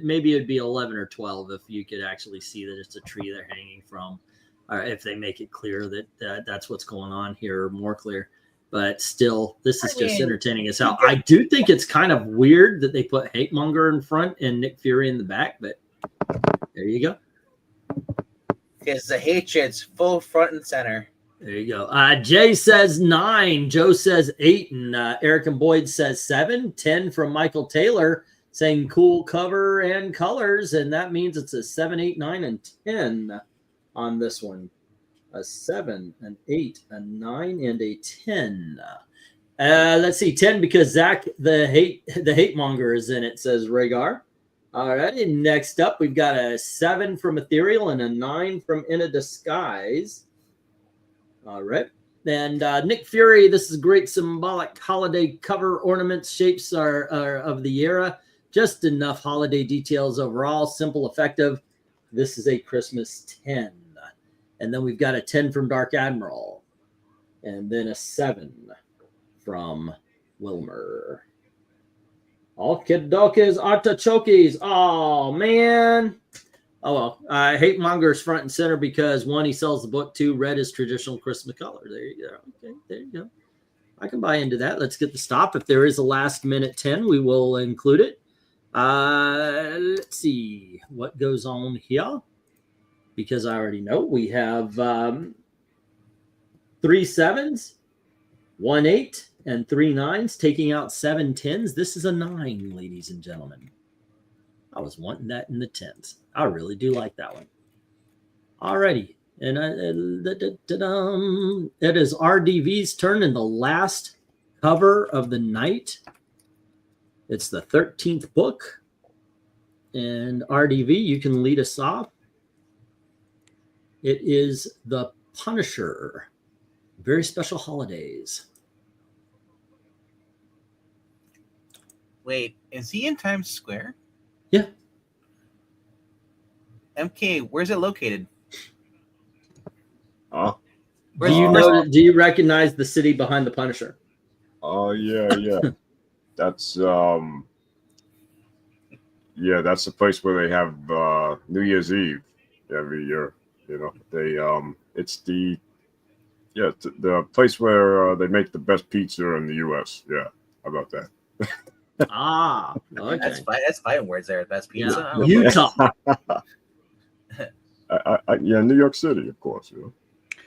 Maybe it'd be 11 or 12 if you could actually see that it's a tree they're hanging from. Or if they make it clear that that's what's going on here, more clear. But still, this is just entertaining as hell. I do think it's kind of weird that they put Hate Monger in front and Nick Fury in the back, but there you go. Because the hatred's full front and center. There you go. Jay says 9. Joe says 8. And Eric and Boyd says 7. 10 from Michael Taylor saying cool cover and colors. And that means it's a 7, 8, 9, and 10 on this one. A 7, an 8, a 9, and a 10. Let's see, 10 because Zach the hate monger is in it, says Rhaegar. All right, and next up we've got a 7 from Ethereal and a 9 from In a Disguise. All right, and Nick Fury, this is great symbolic holiday cover ornaments. Shapes are of the era. Just enough holiday details overall. Simple, effective. This is a Christmas 10. And then we've got a 10 from Dark Admiral. And then a 7 from Wilmer. All kidokis, artichokes. Oh, man. Oh, well. Hate Monger's front and center because 1, he sells the book. 2, red is traditional Christmas color. There you go. Okay, there you go. I can buy into that. Let's get the stop. If there is a last minute 10, we will include it. Let's see what goes on here, because I already know we have 3 7s, 1 8, and 3 9s, taking out 7 10s. This is a 9, ladies and gentlemen. I was wanting that in the 10s. I really do like that one. Alrighty, and it is RDV's turn in the last cover of the night. It's the 13th book. And RDV, you can lead us off. It is The Punisher. Very special holidays. Wait, is he in Times Square? Yeah. MK, where's it located? Oh. Do you recognize the city behind The Punisher? Oh, yeah. That's that's the place where they have New Year's Eve every year. You know, they it's the place where they make the best pizza in the U.S. Yeah, how about that? Okay. That's fighting words there. Best pizza. Yeah. Utah. New York City, of course. You know.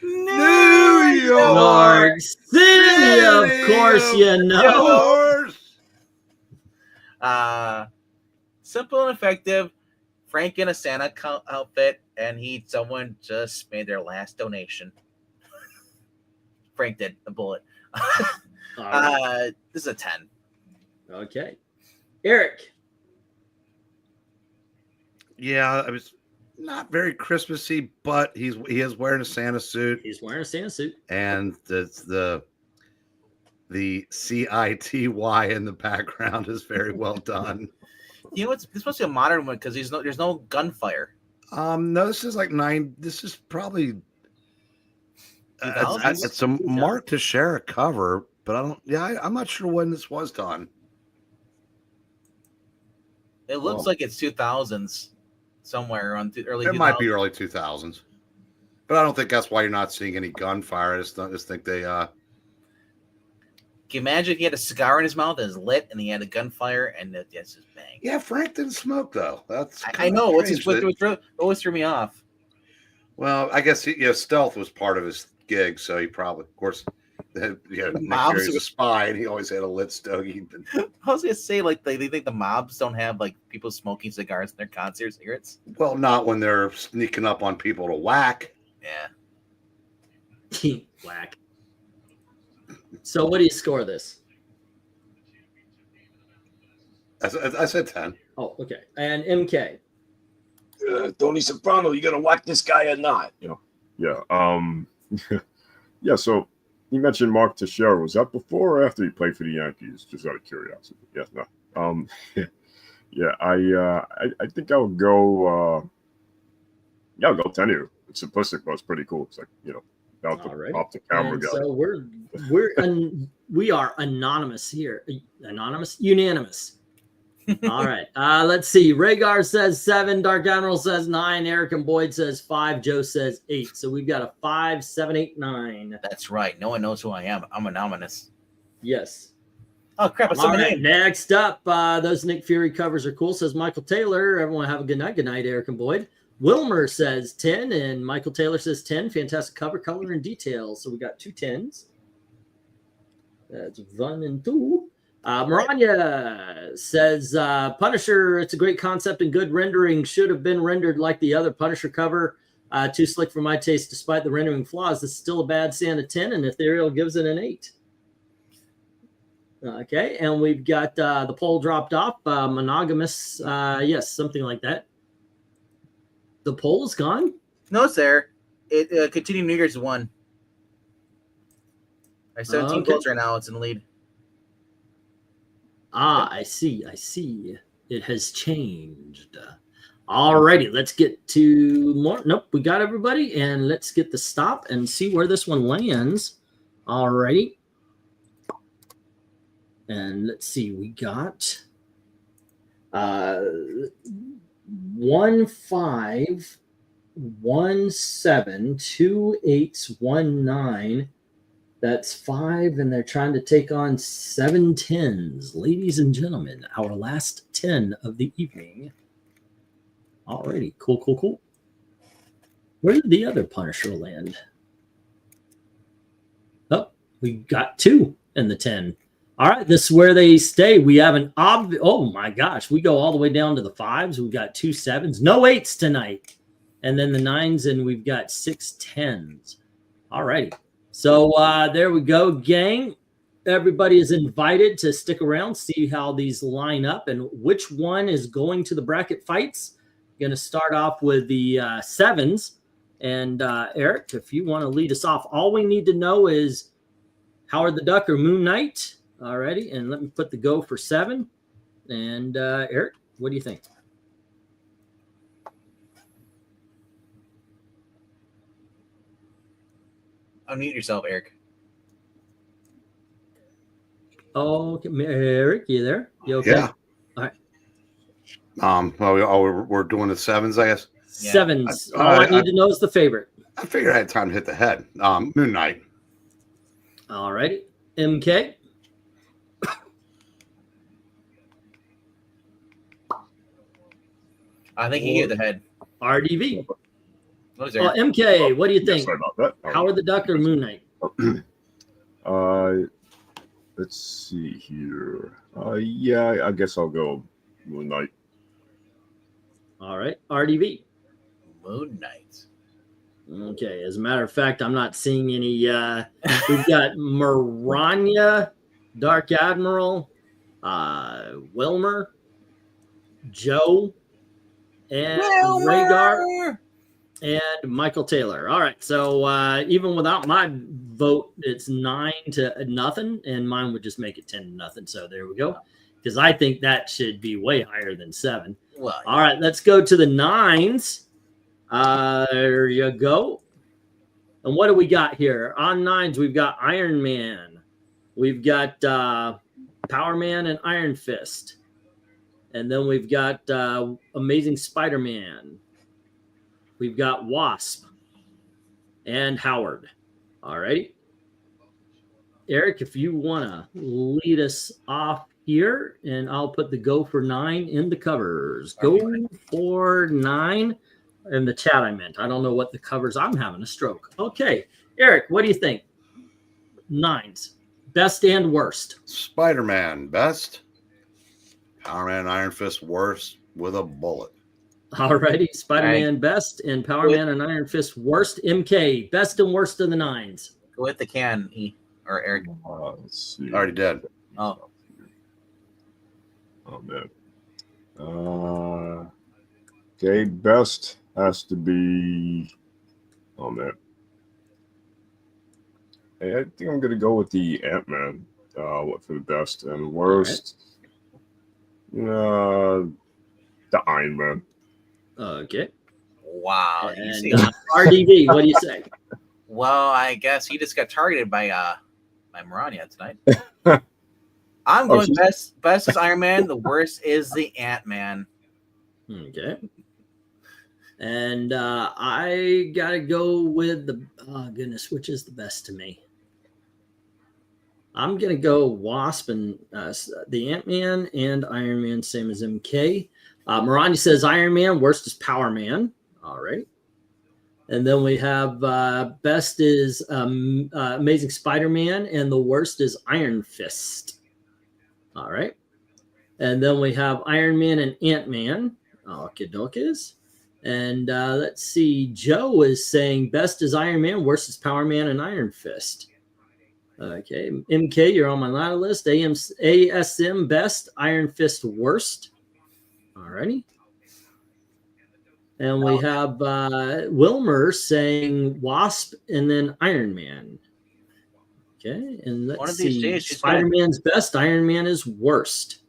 New York City, of course, you know. Simple and effective. Frank in a Santa outfit, and someone just made their last donation. Frank did the bullet. This is a 10. Okay, Eric. Yeah, I was not very Christmassy, but he is wearing a Santa suit. He's wearing a Santa suit, and the CITY in the background is very well done. You know, it's supposed to be a modern one because there's no gunfire. No, this is like 9. This is probably it's a Mark Teixeira cover, but I don't. Yeah, I'm not sure when this was done. It looks like it's 2000s, somewhere around early. It might be early 2000s, but I don't think that's why you're not seeing any gunfire. I just think they. Can you imagine if he had a cigar in his mouth and it's lit, and he had a gunfire, and it's just bang? Yeah, Frank didn't smoke though. That's I know. It always threw me off. Well, I guess stealth was part of his gig, so he probably, of course, Nick Fury's a spy, and he always had a lit stogie. I was gonna say, like, they think the mobs don't have like people smoking cigars in their concert cigarettes. Well, not when they're sneaking up on people to whack. Yeah. Whack. So, what do you score this? I said 10. Oh, okay. And MK. Tony Soprano, you gonna whack this guy or not? You know. Yeah. Yeah. So you mentioned Mark Teixeira. Was that before or after he played for the Yankees? Just out of curiosity. Yes. No. Yeah. I think I would go. I'll go 10 here. It's simplistic, but it's pretty cool. It's like, off the camera guy. So we are anonymous here. Unanimous. All right. Let's see. Rhaegar says 7. Dark Admiral says 9. Eric and Boyd says 5. Joe says 8. So we've got a 5, 7, 8, 9. That's right. No one knows who I am. I'm anonymous. Yes. Oh, crap. It's somebody name. Next up, those Nick Fury covers are cool, says Michael Taylor. Everyone have a good night. Good night, Eric and Boyd. Wilmer says 10, and Michael Taylor says 10. Fantastic cover, color, and details. So we got 2 10s. That's 1 and 2. Maranya says Punisher, it's a great concept and good rendering. Should have been rendered like the other Punisher cover. Too slick for my taste despite the rendering flaws. This is still a bad Santa 10, and Ethereal gives it an 8. Okay, and we've got the poll dropped off. Monogamous, yes, something like that. The poll is gone. No, it's there. It continued New Year's 1. I 17 votes right now. It's in the lead. Ah, I see. I see. It has changed. Alrighty, let's get to more. Nope, we got everybody, and let's get the stop and see where this one lands. Alrighty. And let's see, we got 1 5 1 7 2 8 1 9. That's 5, and they're trying to take on 7 10s. Ladies and gentlemen, our last 10 of the evening. Alrighty, cool, cool, cool. Where did the other Punisher land? Oh, we got 2 in the 10. All right, this is where they stay. We have an oh my gosh, we go all the way down to the 5s. We've got 2 7s, no 8s tonight. And then the 9s, and we've got 6 10s. All righty. So there we go, gang. Everybody is invited to stick around, see how these line up and which one is going to the bracket fights. Going to start off with the 7s. And Eric, if you want to lead us off, all we need to know is Howard the Duck or Moon Knight. Alrighty, and let me put the go for 7. And Eric, what do you think? Unmute yourself, Eric. Okay, Eric, you there? You okay? Yeah. All right. Well, we're doing the 7s, I guess. Yeah. 7s. All I need to know is the favorite. I figured I had time to hit the head. Moon Knight. All righty. MK. I think he hit the head. RDV. What is Well, there? MK, what do you think? Sorry about that. Howard the Duck or Moon Knight? Let's see here. Yeah, I guess I'll go Moon Knight. All right. RDV. Moon Knight. Okay. As a matter of fact, I'm not seeing any. We've got Maranya, Dark Admiral, Wilmer, Joe, and Rhaegar, and Michael Taylor. All right. So even without my vote, it's 9-0, and mine would just make it 10-0. So there we go. Because I think that should be way higher than 7. Well, All right, let's go to the 9s. There you go. And what do we got here? On 9s, we've got Iron Man. We've got Power Man and Iron Fist. And then we've got Amazing Spider-Man. We've got Wasp and Howard. All right. Eric, if you want to lead us off here, and I'll put the go for 9 in the covers. Go for 9 in the chat, I meant. I don't know what the covers. I'm having a stroke. Okay. Eric, what do you think? 9s. Best and worst. Spider-Man, best. Power Man, Iron Fist, worst with a bullet. All righty. Spider-Man, best, and Power Man and Iron Fist, worst. MK, best and worst of the 9s. go with the can, or Eric. Let's see. Already dead. Oh. Oh man. Okay, best has to be. Oh man. Hey, I think I'm gonna go with the Ant-Man. What for the best and worst? The Iron Man. Okay. Wow. And, RDV, what do you say? Well, I guess he just got targeted by Maranya tonight. I'm going best is Iron Man. The worst is the Ant-Man. Okay. And I gotta go with the goodness, which is the best to me? I'm gonna go Wasp and the Ant-Man and Iron Man, same as MK. Maranya says Iron Man, worst is Power Man. All right. And then we have best is Amazing Spider-Man, and the worst is Iron Fist. All right. And then we have Iron Man and Ant-Man. Okie dokies. And let's see. Joe is saying best is Iron Man, worst is Power Man and Iron Fist. Okay, MK, you're on my line list. ASM best, Iron Fist worst. Alrighty. And we have Wilmer saying Wasp and then Iron Man. Okay, and let's see. Spider-Man's best, Iron Man is worst.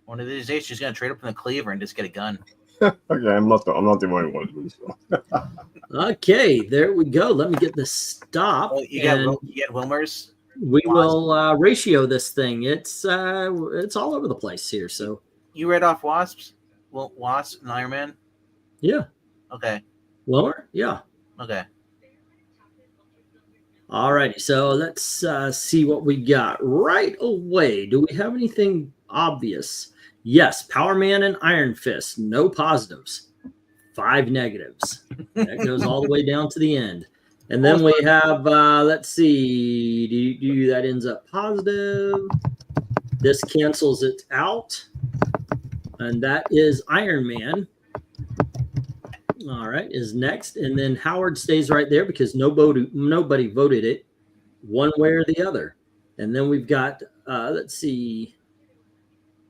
One of these days, she's gonna trade up in the cleaver and just get a gun. Okay, I'm not the only one. So. Okay, there we go. Let me get this stop. Well, you get Wilmer's. We will ratio this thing. It's all over the place here. So you read off Wasps, Wasp and Iron Man. Yeah. Okay. Wilmer. Yeah. Okay. All righty. So let's see what we got right away. Do we have anything obvious? Yes, Power Man and Iron Fist, no positives, 5 negatives. That goes all the way down to the end. And then we have, let's see, that ends up positive. This cancels it out. And that is Iron Man. All right, is next. And then Howard stays right there because nobody voted it one way or the other. And then we've got, let's see,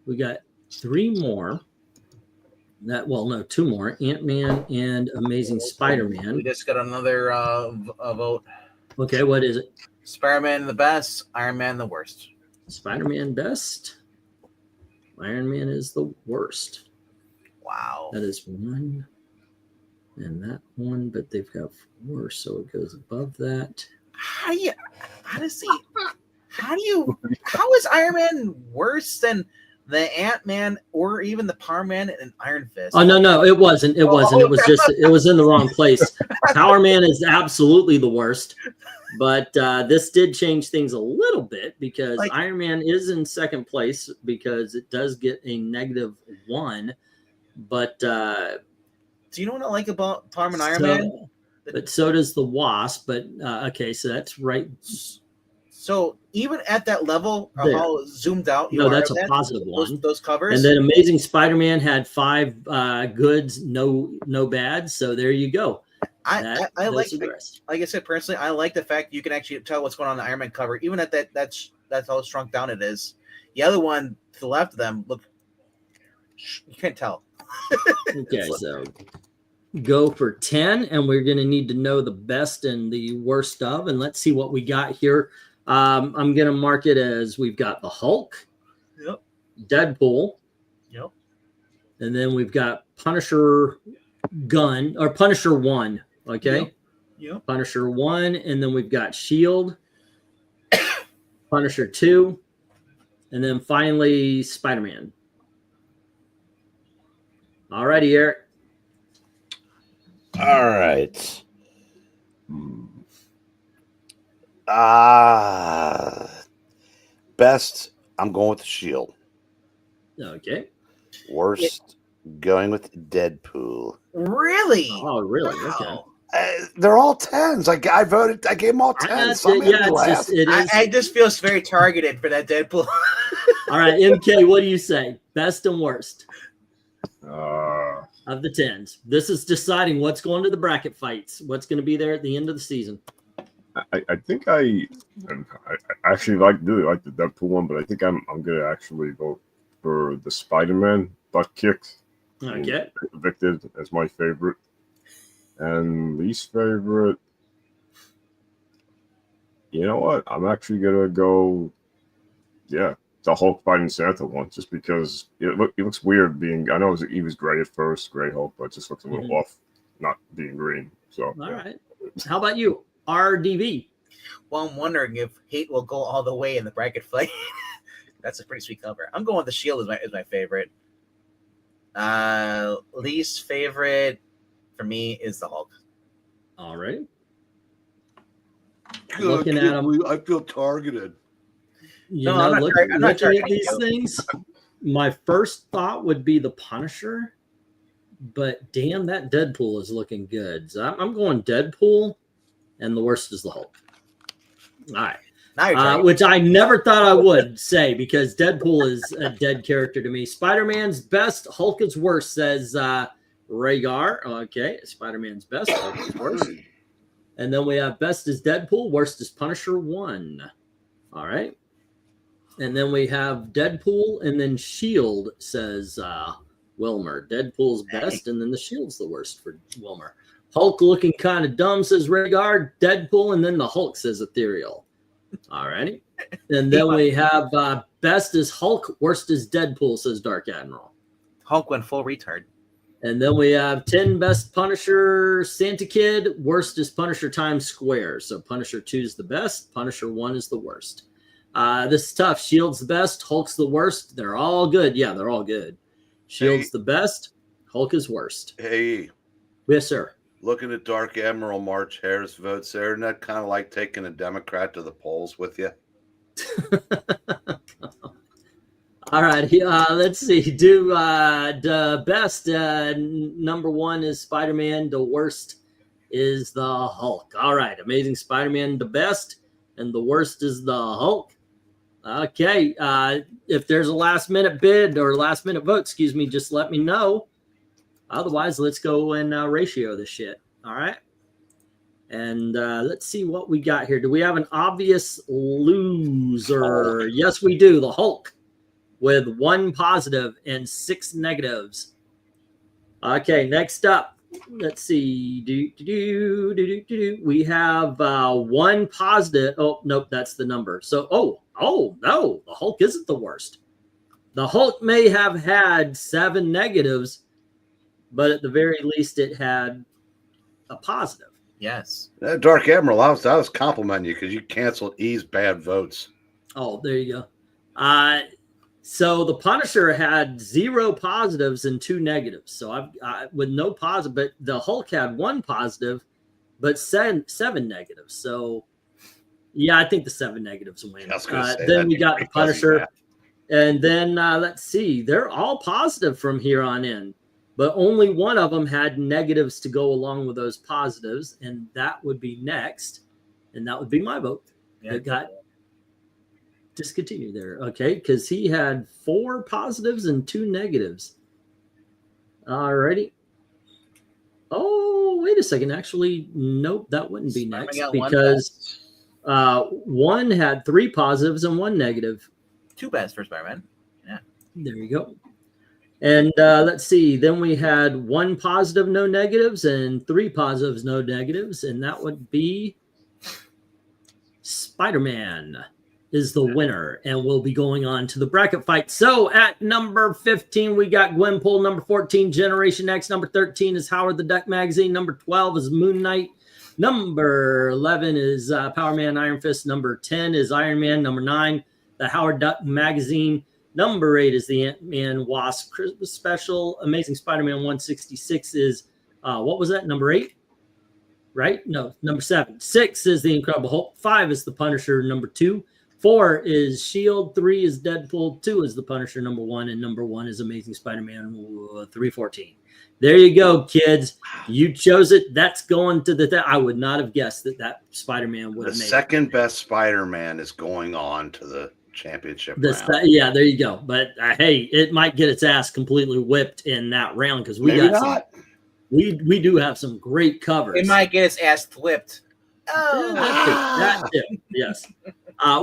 we got 3 more. Well, no, 2 more. Ant-Man and Amazing Spider-Man. We just got another vote. Okay, what is it? Spider-Man the best, Iron Man the worst. Spider-Man best. Iron Man is the worst. Wow. That is 1. And that 1, but they've got 4, so it goes above that. How is Iron Man worse than the Ant-Man or even the Power Man and Iron Fist? Oh no, it wasn't. It wasn't. It was just it was in the wrong place. Power Man is absolutely the worst, but this did change things a little bit because Iron Man is in second place because it does get a -1, but do you know what I like about Power Man Iron Man? But so does the Wasp. But okay, so that's right. So even at that level of how zoomed out you are, no, that's a positive one. Those covers. And then Amazing Spider-Man had 5 goods, no bads. So there you go. I like I said personally, I like the fact you can actually tell what's going on the Iron Man cover, even at that's how shrunk down it is. The other one to the left of them, look, you can't tell. Okay, so go for 10, and we're going to need to know the best and the worst of, and let's see what we got here. I'm going to mark it as we've got the Hulk, Deadpool, and then we've got Punisher Gun or Punisher 1. Okay, Punisher 1, and then we've got Shield, Punisher 2, and then finally Spider-Man. All righty, Eric. All right. Best, I'm going with the Shield. Okay. Worst, going with Deadpool. Really? Oh, really? Wow. Okay. They're all 10s. I voted. I gave them all 10s. I just feels very targeted for that Deadpool. All right, MK, what do you say? Best and worst of the 10s. This is deciding what's going to the bracket fights. What's going to be there at the end of the season. I think I actually really like the Deadpool one, but I think I'm gonna actually vote for the Spider-Man butt kicked. Okay. Evicted as my favorite. And least favorite. You know what? I'm actually gonna go the Hulk fighting Santa one, just because it looks weird being. I know he was gray at first, Gray Hulk, but it just looks a little off, not being green. So all right. How about you, RDV? Well, I'm wondering if hate will go all the way in the bracket fight. That's a pretty sweet cover. I'm going with the Shield is my favorite. Least favorite for me is the Hulk. All right. Looking at him, I feel targeted. Looking at these things, my first thought would be the Punisher, but damn, that Deadpool is looking good. So I'm going Deadpool, and the worst is the Hulk. All right. Which I never thought I would say, because Deadpool is a dead character to me. Spider-Man's best, Hulk is worst, says Rhaegar. Okay, Spider-Man's best, Hulk is worst. And then we have best is Deadpool, worst is Punisher 1. All right. And then we have Deadpool, and then Shield, says Wilmer. Deadpool's best, and then the Shield's the worst for Wilmer. Hulk looking kind of dumb, says Rhaegar. Deadpool, and then the Hulk, says Ethereal. All righty. And then we have best is Hulk, worst is Deadpool, says Dark Admiral. Hulk went full retard. And then we have 10 best Punisher, Santa Kid, worst is Punisher Times Square. So Punisher 2 is the best, Punisher 1 is the worst. This is tough. Shield's the best, Hulk's the worst. They're all good. Yeah, they're all good. Shield's the best, Hulk is worst. Hey. Yes, sir. Looking at Dark Admiral March Hare's votes there, isn't that kind of like taking a Democrat to the polls with you? All right, let's see. Do the best number 1 is Spider-Man. The worst is the Hulk. All right, Amazing Spider-Man, the best, and the worst is the Hulk. Okay, if there's a last-minute bid or last-minute vote, excuse me, just let me know. Otherwise, let's go and ratio this shit. All right. And let's see what we got here. Do we have an obvious loser? Yes, we do. The Hulk with 1 positive and 6 negatives. Okay, next up. Let's see. We have 1 positive. Oh, nope, that's the number. So, oh, no, the Hulk isn't the worst. The Hulk may have had 7 negatives, but at the very least, it had a positive. Yes. Dark Admiral, I was complimenting you because you canceled E's bad votes. Oh, there you go. So the Punisher had 0 positives and 2 negatives. So I've with no positive, but the Hulk had 1 positive, but 7 negatives. So yeah, I think the 7 negatives win. Then we got the Punisher, and then let's see, they're all positive from here on in. But only one of them had negatives to go along with those positives, and that would be next, and that would be my vote. Yeah. It got discontinued there, okay, because he had 4 positives and 2 negatives. Alrighty. Oh, wait a second. Actually, nope, that wouldn't be next because 1 had 3 positives and 1 negative. 2 best for Spider-Man. Yeah. There you go. And let's see. Then we had 1 positive, no negatives, and 3 positives, no negatives. And that would be Spider-Man is the winner. And we'll be going on to the bracket fight. So at number 15, we got Gwenpool. Number 14, Generation X. Number 13 is Howard the Duck Magazine. Number 12 is Moon Knight. Number 11 is Power Man Iron Fist. Number 10 is Iron Man. Number 9, the Howard Duck Magazine. Number 8 is the Ant-Man Wasp Christmas Special. Amazing Spider-Man 166 is, what was that? Number 8? Right? No, number 7. 6 is the Incredible Hulk. 5 is the Punisher, number 2. 4 is Shield. 3 is Deadpool. 2 is the Punisher, number 1. And number 1 is Amazing Spider-Man 314. There you go, kids. You chose it. That's going to the... I would not have guessed that Spider-Man would have made it. The second best Spider-Man is going on to the championship round. Yeah, there you go. But hey, it might get its ass completely whipped in that round because we we do have some great covers. It might get its ass flipped. Oh, that too. Yes.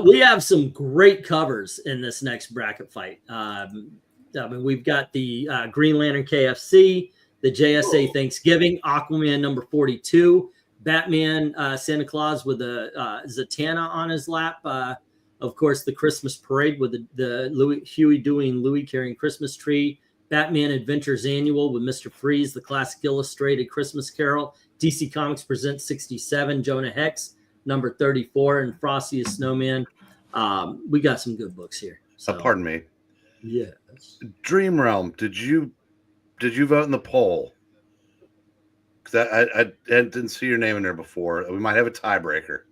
We have some great covers in this next bracket fight. I mean, we've got the Green Lantern KFC, the JSA Thanksgiving, Aquaman number 42, Batman Santa Claus with a Zatanna on his lap. Of course, the Christmas Parade with the Huey, Dewey, and Louie carrying Christmas tree. Batman Adventures Annual with Mr. Freeze, the classic illustrated Christmas Carol. DC Comics Presents 67, Jonah Hex, number 34, and Frosty the Snowman. We got some good books here. So, pardon me. Yes. Dream Realm, did you vote in the poll? Because I didn't see your name in there before. We might have a tiebreaker.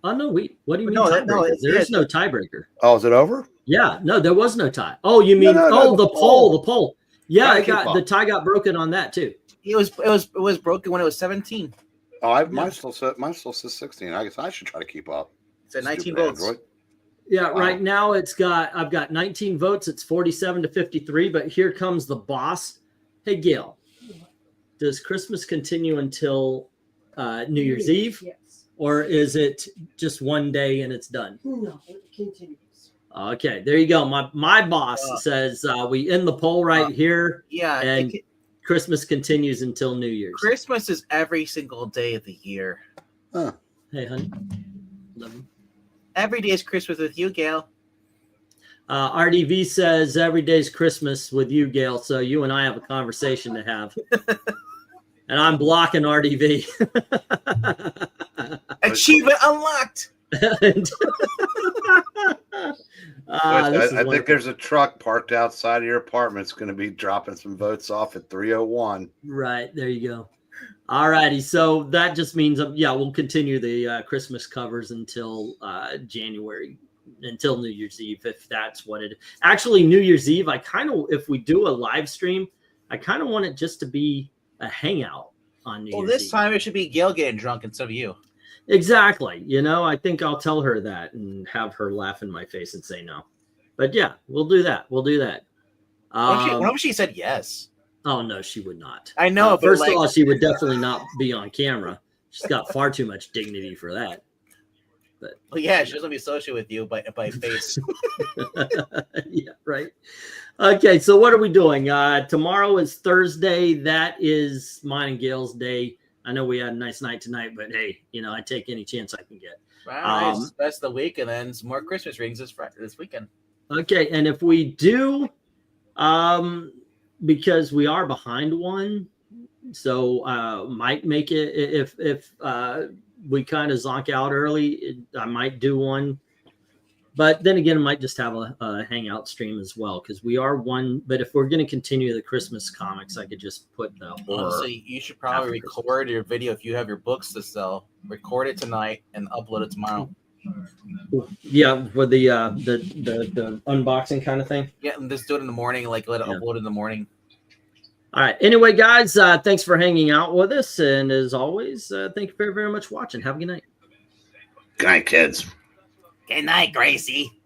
Oh, no, what do you mean tiebreaker? There's no tiebreaker. Oh, is it over? Yeah, no, there was no tie. Oh, you mean the poll. Yeah, the tie got broken on that too. It was broken when it was 17. Oh, mine still says 16. I guess I should try to keep up. It's at 19 votes. Android. Yeah, right now I've got 19 votes. It's 47 to 53, but here comes the boss. Hey, Gail, does Christmas continue until New Year's Eve? Yes. or is it just one day and it's done? No, it continues. Okay, there you go. My boss says we end the poll right here. Yeah, and Christmas continues until New Year's. Christmas is every single day of the year. Huh. Hey, honey. Love you. Every day is Christmas with you, Gail. RDV says every day's Christmas with you, Gail. So you and I have a conversation to have. And I'm blocking RDV. Achievement unlocked. I think there's a truck parked outside of your apartment. It's going to be dropping some votes off at 3:01. Right, there you go. All righty, so that just means we'll continue the Christmas covers until January, until New Year's Eve, if that's what it is. Actually, New Year's Eve, if we do a live stream, I kind of want it just to be a hangout on New Year's Eve. This time it should be Gail getting drunk instead of you. Exactly. I think I'll tell her that and have her laugh in my face and say no. But yeah, we'll do that. What if she said yes? Oh, no, she would not. I know. But first of all, she would definitely not be on camera. She's got far too much dignity for that. But well, yeah, she doesn't be associated with you by face. Yeah, right. Okay, so what are we doing? Tomorrow is Thursday. That is mine and Gail's day. I know we had a nice night tonight, but hey, I take any chance I can get. Wow, that's the week, and then some more Christmas rings this weekend. Okay, and if we do, because we are behind one, so might make it if we kind of zonk out early. I might do one, but then again, I might just have a hangout stream as well because we are one. But if we're going to continue the Christmas comics, I could just put the horror. Honestly, you should probably record your video if you have your books to sell. Record it tonight and upload it tomorrow. Yeah, for the unboxing kind of thing. Yeah, and just do it in the morning. Let it upload in the morning. All right. Anyway, guys, thanks for hanging out with us, and as always, thank you very, very much for watching. Have a good night. Good night, kids. Good night, Gracie.